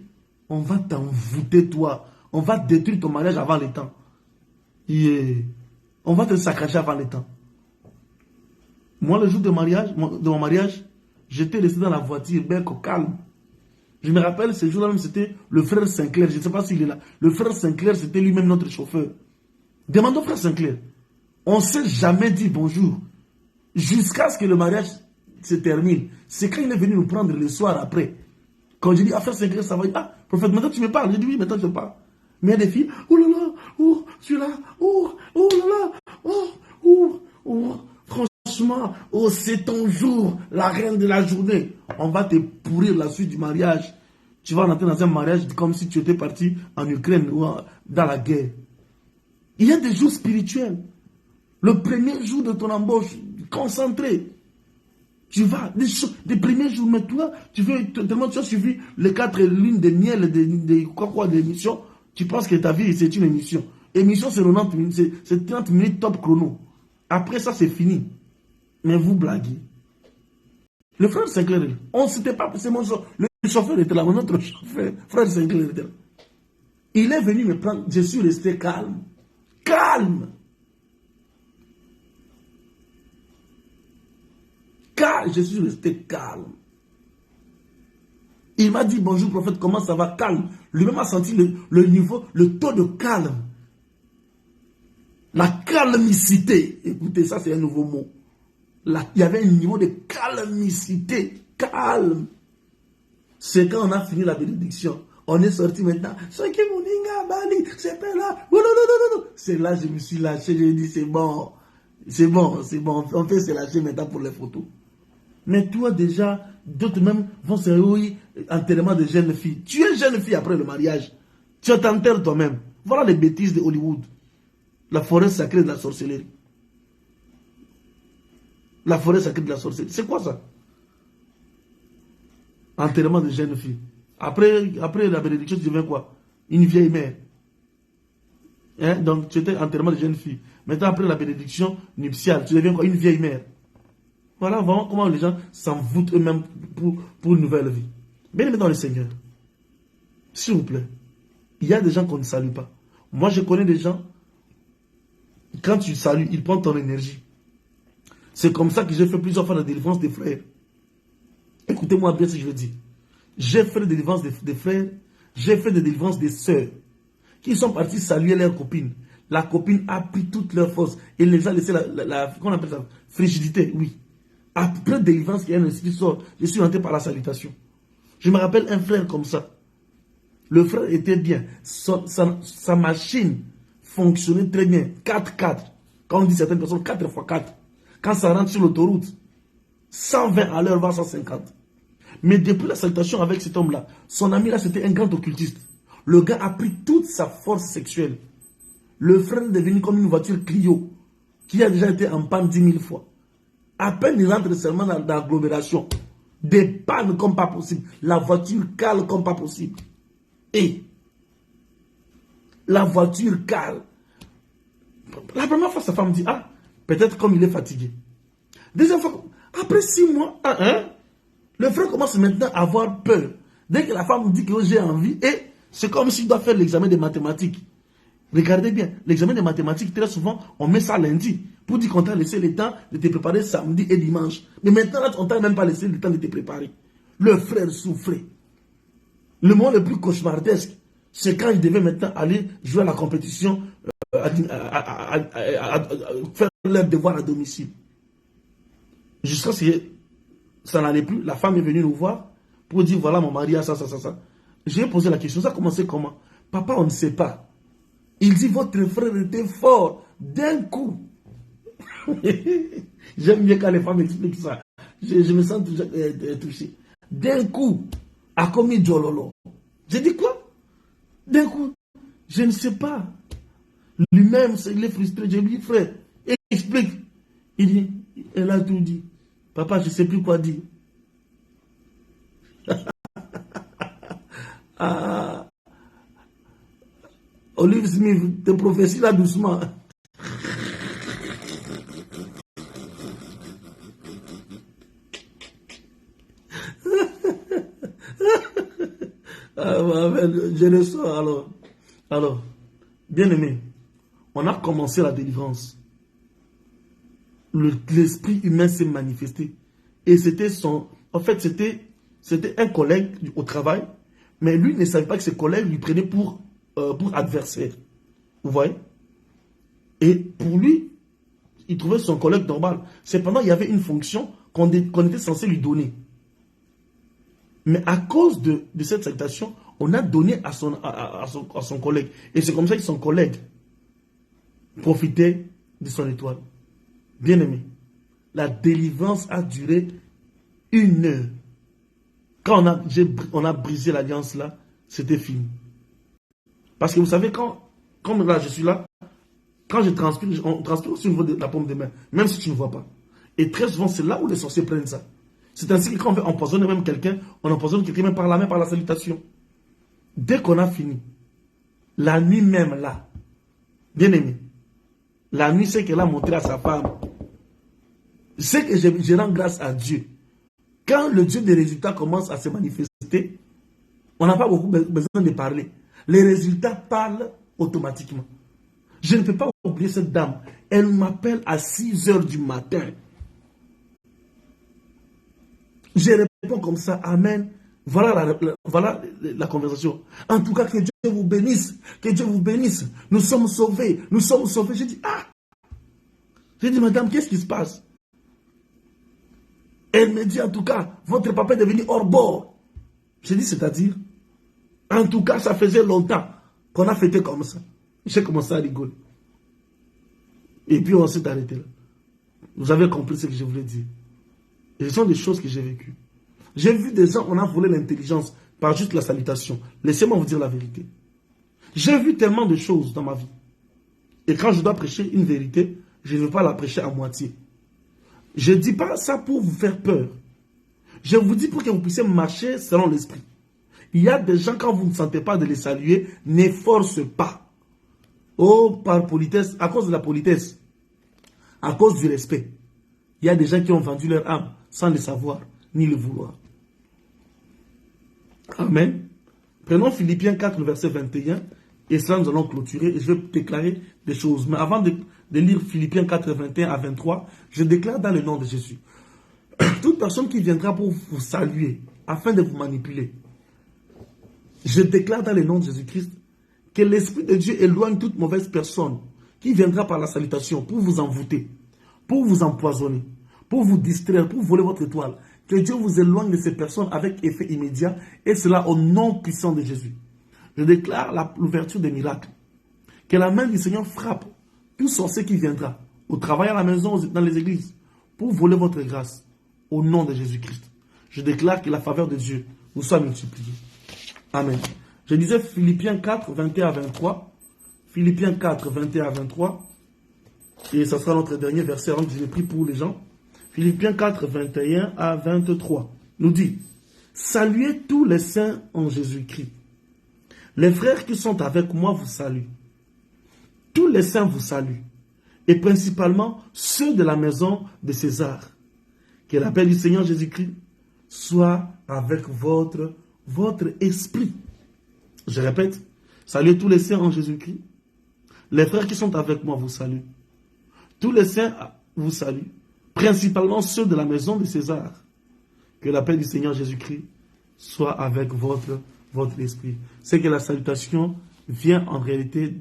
Speaker 1: On va t'envoûter, toi. On va détruire ton mariage avant le temps. Yeah. On va te saccager avant le temps. Moi, le jour de mon mariage, j'étais resté dans la voiture, bien calme. Je me rappelle, ce jour-là même, c'était le frère Sinclair. Je ne sais pas s'il est là. Le frère Sinclair, c'était lui-même notre chauffeur. Demandons au frère Sinclair. On ne s'est jamais dit bonjour. Jusqu'à ce que le mariage se termine. C'est quand il est venu nous prendre le soir après. Quand je dis, ah frère Sinclair, ça va. Ah, prophète, maintenant tu me parles. Je dis, oui, maintenant je parle. Mais il y a des filles, oh là là, oh, celui-là, oh là là, oh. Franchement, oh, c'est ton jour, la reine de la journée. On va te pourrir la suite du mariage. Tu vas rentrer dans un mariage comme si tu étais parti en Ukraine ou dans la guerre. Il y a des jours spirituels. Le premier jour de ton embauche, concentré. Tu vas, des premiers jours, mais toi, tellement tu as suivi les 4 lunes de miel, d'émission, tu penses que ta vie, c'est une émission. Émission, c'est 90 minutes, c'est 30 minutes top chrono. Après ça, c'est fini. Mais vous blaguez. Le frère Sinclair, on ne s'était pas, c'est mon chauffeur. Le chauffeur était là, notre chauffeur, frère Sinclair était là. Il est venu me prendre, je suis resté calme. Calme. Je suis resté calme. Il m'a dit, bonjour prophète, comment ça va? Calme. Lui-même a senti le niveau, le taux de calme. La calmicité. Écoutez, ça c'est un nouveau mot. Il y avait un niveau de calmicité. Calme. C'est quand on a fini la bénédiction. On est sorti maintenant. C'est là je me suis lâché. J'ai dit, c'est bon. C'est bon. On peut se lâcher maintenant pour les photos. Mais toi déjà, d'autres même vont se réunir enterrement de jeunes filles. Tu es jeune fille après le mariage. Tu t'enterres toi-même. Voilà les bêtises de Hollywood. La forêt sacrée de la sorcellerie. La forêt sacrée de la sorcellerie. C'est quoi ça? Enterrement de jeunes filles. Après la bénédiction, tu deviens quoi? Une vieille mère. Hein? Donc tu étais enterrement de jeunes filles. Maintenant, après la bénédiction nuptiale, tu deviens quoi? Une vieille mère. Voilà vraiment comment les gens s'envoûtent eux-mêmes pour une nouvelle vie. Bien aimé dans le Seigneur, s'il vous plaît, il y a des gens qu'on ne salue pas. Moi, je connais des gens, quand tu salues, ils prennent ton énergie. C'est comme ça que j'ai fait plusieurs fois la délivrance des frères. Écoutez-moi bien ce que je veux dire. J'ai fait la délivrance des frères, j'ai fait des délivrances des sœurs, qui sont partis saluer leurs copines. La copine a pris toute leur force et les a laissé qu'on appelle ça, frigidité, oui. Après délivrance, il y a un esprit qui sort. Je suis rentré par la salutation. Je me rappelle un frère comme ça. Le frère était bien. Sa machine fonctionnait très bien. 4x4. Quand on dit certaines personnes, 4x4. Quand ça rentre sur l'autoroute, 120 à l'heure, voire 150. Mais depuis la salutation avec cet homme-là, son ami là, c'était un grand occultiste. Le gars a pris toute sa force sexuelle. Le frère est devenu comme une voiture Clio, qui a déjà été en panne 10 000 fois. À peine il rentre seulement dans l'agglomération. Des pannes comme pas possible. La voiture cale comme pas possible. Et la voiture cale. La première fois, sa femme dit, ah, peut-être comme il est fatigué. Deuxième fois, après 6 mois, le frère commence maintenant à avoir peur. Dès que la femme dit que j'ai envie, et c'est comme s'il doit faire l'examen de mathématiques. Regardez bien, l'examen de mathématiques, très souvent, on met ça lundi. Pour dire qu'on t'a laissé le temps de te préparer samedi et dimanche. Mais maintenant, là, on t'a même pas laissé le temps de te préparer. Le frère souffrait. Le moment le plus cauchemardesque, c'est quand il devait maintenant aller jouer à la compétition, faire leur devoir à domicile. Jusqu'à ce que ça n'allait plus, la femme est venue nous voir pour dire, voilà, mon mari a ça. J'ai posé la question, ça a commencé comment? Papa, on ne sait pas. Il dit, votre frère était fort d'un coup. J'aime bien quand les femmes expliquent ça. Je me sens touché. D'un coup, a commis Jololo. J'ai dit quoi? D'un coup, je ne sais pas. Lui-même, il est frustré. J'ai dit, frère, explique. Il dit, elle a tout dit. Papa, je ne sais plus quoi dire. Ah. Olive Smith, te prophéties là doucement. Je le sens alors, bien aimé, on a commencé la délivrance. L'esprit humain s'est manifesté. Et c'était en fait, c'était un collègue au travail, mais lui ne savait pas que ses collègues lui prenaient pour adversaire. Vous voyez? Et pour lui, il trouvait son collègue normal. Cependant, il y avait une fonction qu'on était censé lui donner. Mais à cause de cette salutation, on a donné à son collègue. Et c'est comme ça que son collègue profitait de son étoile. Bien aimé, la délivrance a duré 1 heure. Quand on a brisé l'alliance là, c'était fini. Parce que vous savez, comme là je suis là, quand je transpire, on transpire aussi au niveau de la paume de main, même si tu ne vois pas. Et très souvent, c'est là où les sorciers prennent ça. C'est ainsi que quand on veut empoisonner même quelqu'un, on empoisonne quelqu'un même par la main, par la salutation. Dès qu'on a fini, la nuit même là, bien aimé, la nuit c'est qu'elle a montré à sa femme, c'est que je rends grâce à Dieu. Quand le Dieu des résultats commence à se manifester, on n'a pas beaucoup besoin de parler. Les résultats parlent automatiquement. Je ne peux pas oublier cette dame. Elle m'appelle à 6 heures du matin. Je réponds comme ça, amen. Voilà la conversation. En tout cas, que Dieu vous bénisse. Que Dieu vous bénisse. Nous sommes sauvés. Nous sommes sauvés. J'ai dit, ah. J'ai dit, madame, qu'est-ce qui se passe? Elle me dit, en tout cas, votre papa est devenu hors bord. J'ai dit, c'est-à-dire? En tout cas, ça faisait longtemps qu'on a fêté comme ça. J'ai commencé à rigoler. Et puis, on s'est arrêté là. Vous avez compris ce que je voulais dire. Et ce sont des choses que j'ai vécues. J'ai vu des gens, on a volé l'intelligence par juste la salutation. Laissez-moi vous dire la vérité. J'ai vu tellement de choses dans ma vie. Et quand je dois prêcher une vérité, je ne veux pas la prêcher à moitié. Je ne dis pas ça pour vous faire peur. Je vous dis pour que vous puissiez marcher selon l'esprit. Il y a des gens, quand vous ne sentez pas de les saluer, n'efforce pas. Oh, par politesse, à cause de la politesse, à cause du respect. Il y a des gens qui ont vendu leur âme sans le savoir, ni le vouloir. Amen. Prenons Philippiens 4, verset 21, et cela nous allons clôturer, et je vais déclarer des choses. Mais avant de lire Philippiens 4, 21 à 23, je déclare dans le nom de Jésus. Toute personne qui viendra pour vous saluer, afin de vous manipuler, je déclare dans le nom de Jésus-Christ que l'Esprit de Dieu éloigne toute mauvaise personne qui viendra par la salutation pour vous envoûter, pour vous empoisonner, pour vous distraire, pour voler votre étoile. Que Dieu vous éloigne de ces personnes avec effet immédiat, et cela au nom puissant de Jésus. Je déclare l'ouverture des miracles. Que la main du Seigneur frappe tout sorcier qui viendra, au travail, à la maison, dans les églises, pour voler votre grâce, au nom de Jésus-Christ. Je déclare que la faveur de Dieu vous soit multipliée. Amen. Je disais Philippiens 4, 21 à 23. Philippiens 4, 21 à 23. Et ce sera notre dernier verset avant que je prie pour les gens. Philippiens 4, 21 à 23. Nous dit, saluez tous les saints en Jésus-Christ. Les frères qui sont avec moi vous saluent. Tous les saints vous saluent. Et principalement ceux de la maison de César. Que la paix du Seigneur Jésus-Christ soit avec votre esprit. Je répète, saluez tous les saints en Jésus-Christ. Les frères qui sont avec moi vous saluent. Tous les saints vous saluent, principalement ceux de la maison de César. Que la paix du Seigneur Jésus-Christ soit avec votre esprit. C'est que la salutation vient en réalité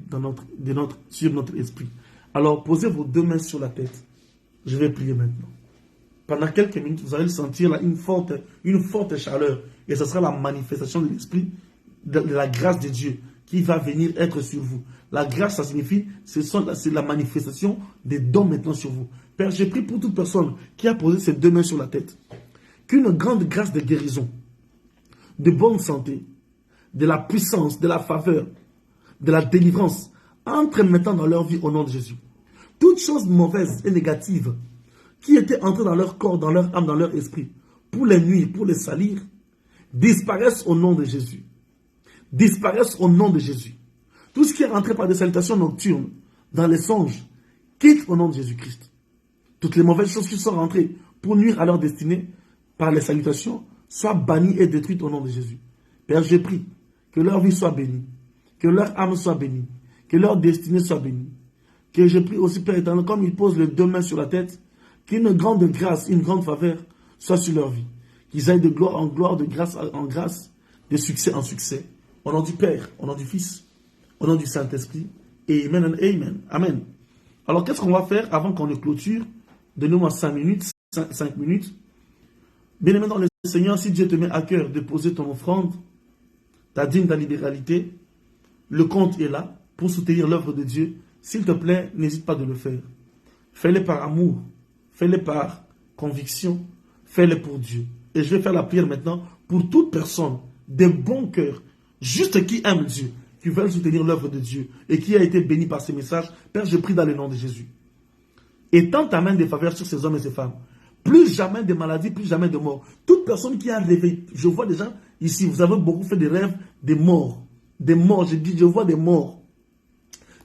Speaker 1: sur notre esprit. Alors posez vos deux mains sur la tête. Je vais prier maintenant. Pendant quelques minutes, vous allez sentir là une forte chaleur. Et ce sera la manifestation de l'esprit, de la grâce de Dieu qui va venir être sur vous. La grâce, ça signifie, c'est la manifestation des dons maintenant sur vous. Père, j'ai prié pour toute personne qui a posé ses deux mains sur la tête. Qu'une grande grâce de guérison, de bonne santé, de la puissance, de la faveur, de la délivrance, entre maintenant dans leur vie au nom de Jésus. Toutes choses mauvaises et négatives qui étaient entrées dans leur corps, dans leur âme, dans leur esprit, pour les nuire, pour les salir, disparaissent au nom de Jésus. Disparaissent au nom de Jésus. Tout ce qui est rentré par des salutations nocturnes, dans les songes, quitte au nom de Jésus-Christ. Toutes les mauvaises choses qui sont rentrées pour nuire à leur destinée, par les salutations, soient bannies et détruites au nom de Jésus. Père, je prie que leur vie soit bénie, que leur âme soit bénie, que leur destinée soit bénie. Que je prie aussi, Père éternel, comme ils posent les deux mains sur la tête, qu'une grande grâce, une grande faveur soit sur leur vie. Qu'ils aillent de gloire en gloire, de grâce en grâce, de succès en succès. Au nom du Père, au nom du Fils, au nom du Saint-Esprit. Amen and amen. Amen. Alors, qu'est-ce qu'on va faire avant qu'on ne clôture? Donnez-moi 5 minutes. 5 minutes. Bien-aimé dans le Seigneur, si Dieu te met à cœur de poser ton offrande, ta dîme, ta libéralité, le compte est là pour soutenir l'œuvre de Dieu. S'il te plaît, n'hésite pas de le faire. Fais-le par amour. Fais-le par conviction. Fais-le pour Dieu. Et je vais faire la prière maintenant pour toute personne de bon cœur, juste qui aime Dieu, qui veut soutenir l'œuvre de Dieu et qui a été béni par ces messages. Père, je prie dans le nom de Jésus. Étends ta main de faveur sur ces hommes et ces femmes. Plus jamais de maladies, plus jamais de mort. Toute personne qui a rêvé, je vois des gens ici, vous avez beaucoup fait des rêves de morts. Des morts, je vois des morts.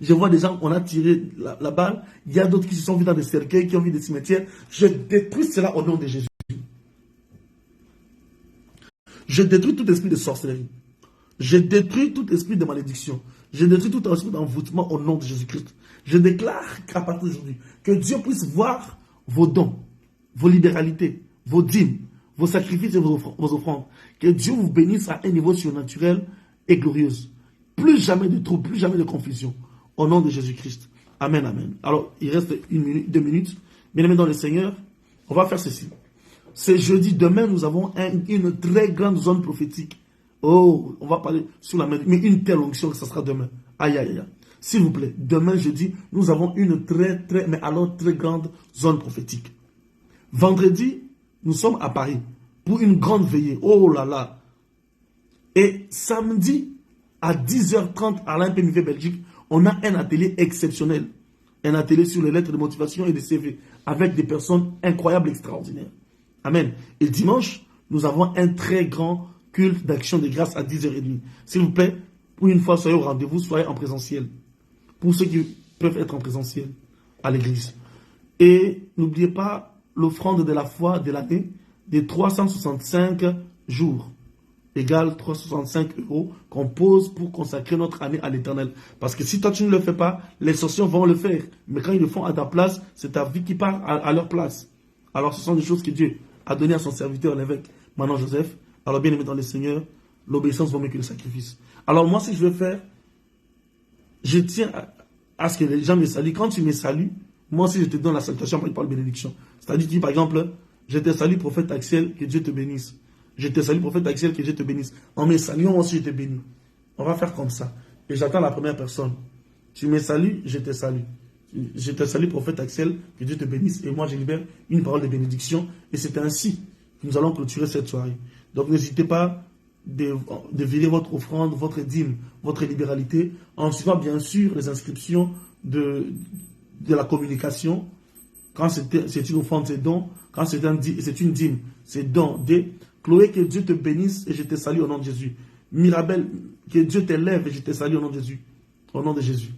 Speaker 1: Je vois des gens, on a tiré la balle. Il y a d'autres qui se sont vus dans des cercueils, qui ont vu des cimetières. Je détruis cela au nom de Jésus. Je détruis tout esprit de sorcellerie. Je détruis tout esprit de malédiction. Je détruis tout esprit d'envoûtement au nom de Jésus-Christ. Je déclare qu'à partir d'aujourd'hui, que Dieu puisse voir vos dons, vos libéralités, vos dîmes, vos sacrifices et vos offrandes. Que Dieu vous bénisse à un niveau surnaturel et glorieux. Plus jamais de troubles, plus jamais de confusion. Au nom de Jésus-Christ. Amen, amen. Alors, il reste 1 minute, 2 minutes. Bien-aimés dans le Seigneur, on va faire ceci. C'est jeudi, demain, nous avons une très grande zone prophétique. Oh, on va parler sur la main, mais une telle onction que ça sera demain. Aïe, aïe, aïe. S'il vous plaît, demain, jeudi, nous avons une très grande zone prophétique. Vendredi, nous sommes à Paris pour une grande veillée. Oh là là. Et samedi, à 10h30 à l'IMPMV Belgique, on a un atelier exceptionnel. Un atelier sur les lettres de motivation et de CV avec des personnes incroyables, extraordinaires. Amen. Et dimanche, nous avons un très grand culte d'action de grâce à 10h30. S'il vous plaît, pour une fois, soyez au rendez-vous, soyez en présentiel. Pour ceux qui peuvent être en présentiel à l'église. Et n'oubliez pas l'offrande de la foi de l'année de 365 jours. Égale 365 € qu'on pose pour consacrer notre année à l'éternel. Parce que si toi tu ne le fais pas, les sorciers vont le faire. Mais quand ils le font à ta place, c'est ta vie qui part à leur place. Alors ce sont des choses que Dieu a données à son serviteur, l'évêque, maintenant Joseph. Alors bien aimé dans le Seigneur, l'obéissance vaut mieux que le sacrifice. Alors moi, si je veux faire, je tiens à ce que les gens me saluent. Quand tu me salues, Moi aussi, je te donne la salutation par la bénédiction. C'est-à-dire, tu dis par exemple, je te salue, prophète Axel, que Dieu te bénisse. Je te salue, prophète Axel, que Dieu te bénisse. En me saluant, moi aussi, je te bénis. On va faire comme ça. Et j'attends la première personne. Tu me salues, je te salue. Je te salue, prophète Axel, que Dieu te bénisse. Et moi, je libère une parole de bénédiction. Et c'est ainsi que nous allons clôturer cette soirée. Donc, n'hésitez pas de virer votre offrande, votre dîme, votre libéralité, en suivant bien sûr les inscriptions de la communication. Quand c'est une offrande, c'est don. Quand c'est une dîme, c'est don. Chloé, que Dieu te bénisse et je te salue au nom de Jésus. Mirabel, que Dieu t'élève et je te salue au nom de Jésus. Au nom de Jésus.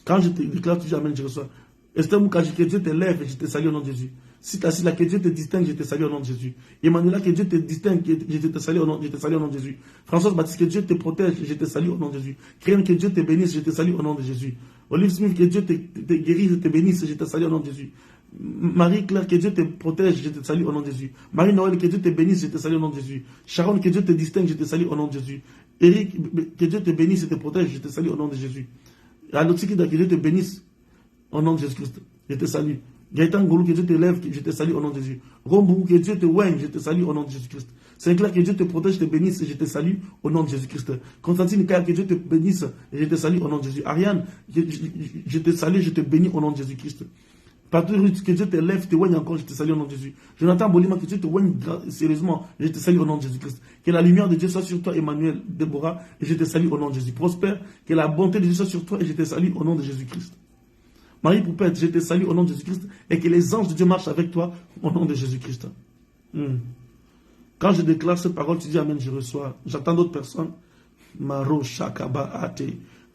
Speaker 1: Quand je te déclare, tu dis Amen, je reçois. Esther Moukaji, que Dieu t'élève et je te salue au nom de Jésus. Sitasila, que Dieu te distingue, je te salue au nom de Jésus. Emmanuela, que Dieu te distingue, je te salue au nom de Jésus. Françoise Baptiste, que Dieu te protège, je te salue au nom de Jésus. Créane, que Dieu te bénisse, je te salue au nom de Jésus. Olive Smith, que Dieu te guérisse, te bénisse, je te salue au nom de Jésus. Marie-Claire, que Dieu te protège, je te salue au nom de Jésus. Marie-Noël, que Dieu te bénisse, je te salue au nom de Jésus. Sharon, que Dieu te distingue, je te salue au nom de Jésus. Eric, que Dieu te bénisse et te protège, je te salue au nom de Jésus. Alotikida, que Dieu te bénisse au nom de Jésus-Christ, je te salue. Gaëtan Goulou, que Dieu te lève, je te salue au nom de Jésus. Rombou, que Dieu te oigne, je te salue au nom de Jésus-Christ. Saint-Clair, que Dieu te protège, te bénisse, et je te salue au nom de Jésus-Christ. Constantine Kaya, que Dieu te bénisse, et je te salue au nom de Jésus. Ariane, je te salue, je te bénis au nom de Jésus-Christ. Patrick, que Dieu te lève, te oigne encore, je te salue au nom de Jésus. Jonathan Bolima, que Dieu te oigne sérieusement, je te salue au nom de Jésus-Christ. Que la lumière de Dieu soit sur toi, Emmanuel, Déborah, et je te salue au nom de Jésus. Prospère, que la bonté de Dieu soit sur toi, et je te salue au nom de Jésus-Christ. Marie Poupette, je te salue au nom de Jésus-Christ, et que les anges de Dieu marchent avec toi au nom de Jésus-Christ. Quand je déclare cette parole, tu dis Amen, je reçois. J'attends d'autres personnes. Maro Shakaba Ate,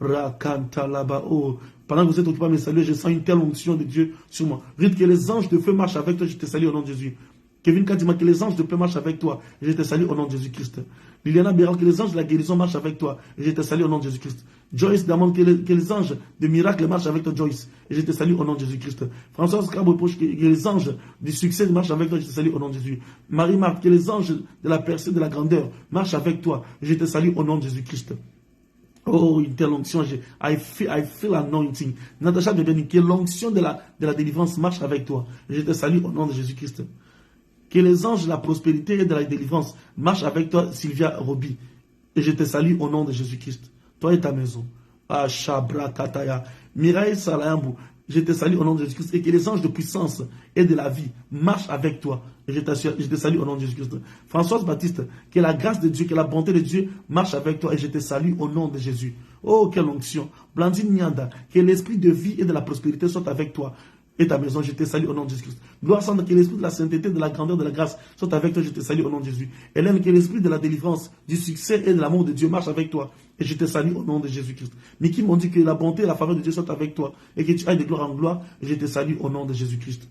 Speaker 1: Rakanta Laba. Oh, pendant que vous êtes occupé à me saluer, je sens une telle onction de Dieu sur moi. Rite, que les anges de feu marchent avec toi, je te salue au nom de Jésus. Kevin Kadima, que les anges de paix marchent avec toi, et je te salue au nom de Jésus-Christ. Liliana Béral, que les anges de la guérison marchent avec toi, et je te salue au nom de Jésus-Christ. Joyce Damon, que les anges de miracle marchent avec toi, Joyce, et je te salue au nom de Jésus-Christ. Françoise Cabrepoche, que les anges du succès marchent avec toi, et je te salue au nom de Jésus. Marie-Marthe, que les anges de la percée, de la grandeur marchent avec toi, et je te salue au nom de Jésus-Christ. Oh, une telle onction, I feel anointing. Natacha de Béni, que l'onction de la délivrance marche avec toi, et je te salue au nom de Jésus-Christ. Que les anges de la prospérité et de la délivrance marchent avec toi, Sylvia Roby. Et je te salue au nom de Jésus-Christ. Toi et ta maison. Ah, Shabra Kataya. Mireille Salayambou. Je te salue au nom de Jésus-Christ. Et que les anges de puissance et de la vie marchent avec toi. Et je te salue au nom de Jésus-Christ. Françoise Baptiste. Que la grâce de Dieu, que la bonté de Dieu marche avec toi. Et je te salue au nom de Jésus. Oh, quelle onction. Blandine Nyanda. Que l'esprit de vie et de la prospérité soit avec toi et ta maison, je te salue au nom de Jésus-Christ. Gloire Sandra, que l'esprit de la sainteté, de la grandeur, de la grâce soit avec toi, je te salue au nom de Jésus. Hélène, que l'esprit de la délivrance, du succès et de l'amour de Dieu marche avec toi, et je te salue au nom de Jésus-Christ. Miki m'ont dit que la bonté et la faveur de Dieu soient avec toi, et que tu ailles de gloire en gloire, et je te salue au nom de Jésus-Christ.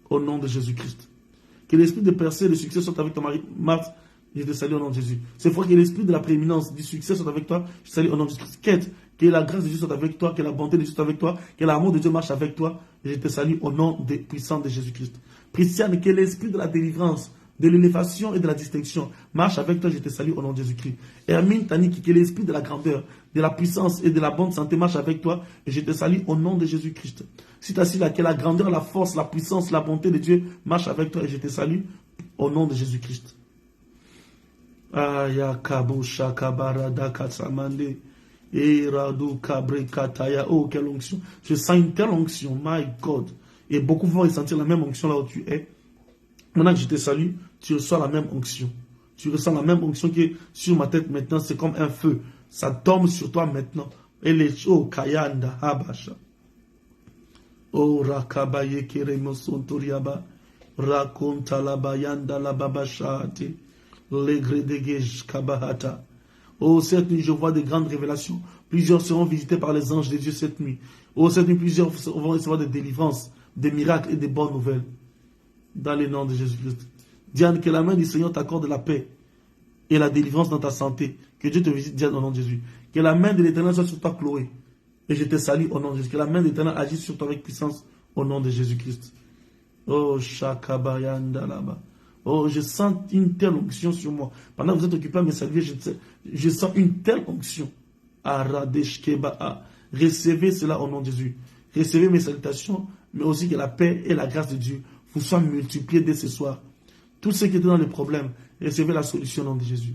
Speaker 1: Au nom de Jésus-Christ. Que l'esprit de percée et de succès soit avec ton mari, Marthe, je te salue au nom de Jésus. C'est fois que l'esprit de la prééminence, du succès soit avec toi, je te salue au nom de Jésus-Christ. Quête, que la grâce de Dieu soit avec toi, que la bonté de Dieu soit avec toi, que l'amour de Dieu marche avec toi, et je te salue au nom puissant de Jésus-Christ. Christiane, que l'esprit de la délivrance, de l'élévation et de la distinction marche avec toi, je te salue au nom de Jésus-Christ. Hermine Taniki, que l'esprit de la grandeur, de la puissance et de la bonne santé marche avec toi, et je te salue au nom de Jésus-Christ. Si tu as là, que la grandeur, la force, la puissance, la bonté de Dieu marche avec toi, et je te salue au nom de Jésus-Christ. Ayakabusha kabarada katsamande. Oh, quelle onction. Je sens une telle onction, my God. Et beaucoup vont ressentir la même onction là où tu es. Maintenant que je te salue, tu reçois la même onction. Tu ressens la même onction qui est sur ma tête maintenant. C'est comme un feu. Ça tombe sur toi maintenant. Et les choses, Kayanda, Habasha. Oh, Rakabaye Keremosontoriaba. Rakonta la Bayanda la Babashate. Legredegej Kabahata. Oh, cette nuit, je vois de grandes révélations. Plusieurs seront visités par les anges de Dieu cette nuit. Oh, cette nuit, plusieurs vont recevoir des délivrances, des miracles et des bonnes nouvelles. Dans le nom de Jésus-Christ. Diane, que la main du Seigneur t'accorde la paix et la délivrance dans ta santé. Que Dieu te visite, Diane, au nom de Jésus. Que la main de l'Éternel soit sur toi, Chloé. Et je te salue au nom de Jésus. Que la main de l'Éternel agisse sur toi avec puissance au nom de Jésus-Christ. Oh, Shakabayanda là-bas. Oh, je sens une telle onction sur moi. Pendant que vous êtes occupé à me saluer, je sens une telle onction. Aradeshkeba. Recevez cela au nom de Jésus. Recevez mes salutations, mais aussi que la paix et la grâce de Dieu vous soient multipliées dès ce soir. Tous ceux qui étaient dans les problèmes, recevez la solution au nom de Jésus.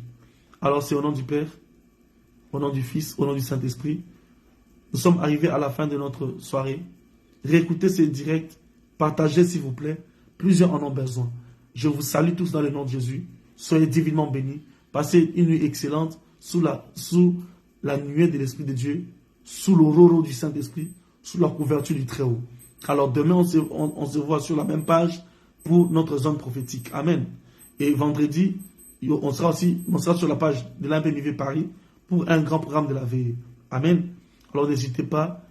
Speaker 1: Alors c'est au nom du Père, au nom du Fils, au nom du Saint-Esprit. Nous sommes arrivés à la fin de notre soirée. Réécoutez ces directs, partagez s'il vous plaît. Plusieurs en ont besoin. Je vous salue tous dans le nom de Jésus. Soyez divinement bénis. Passez une nuit excellente sous la nuée de l'Esprit de Dieu, sous l'aurore du Saint-Esprit, sous la couverture du Très-Haut. Alors demain, on se voit sur la même page pour notre zone prophétique. Amen. Et vendredi, on sera sur la page de l'IMPNIV Paris pour un grand programme de la veille. Amen. Alors n'hésitez pas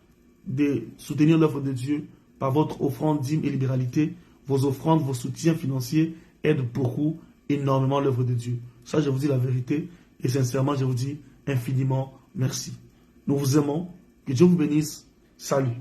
Speaker 1: de soutenir l'œuvre de Dieu par votre offrande, dîme et libéralité. Vos offrandes, vos soutiens financiers aident beaucoup, énormément l'œuvre de Dieu. Ça, je vous dis la vérité et sincèrement, je vous dis infiniment merci. Nous vous aimons. Que Dieu vous bénisse. Salut.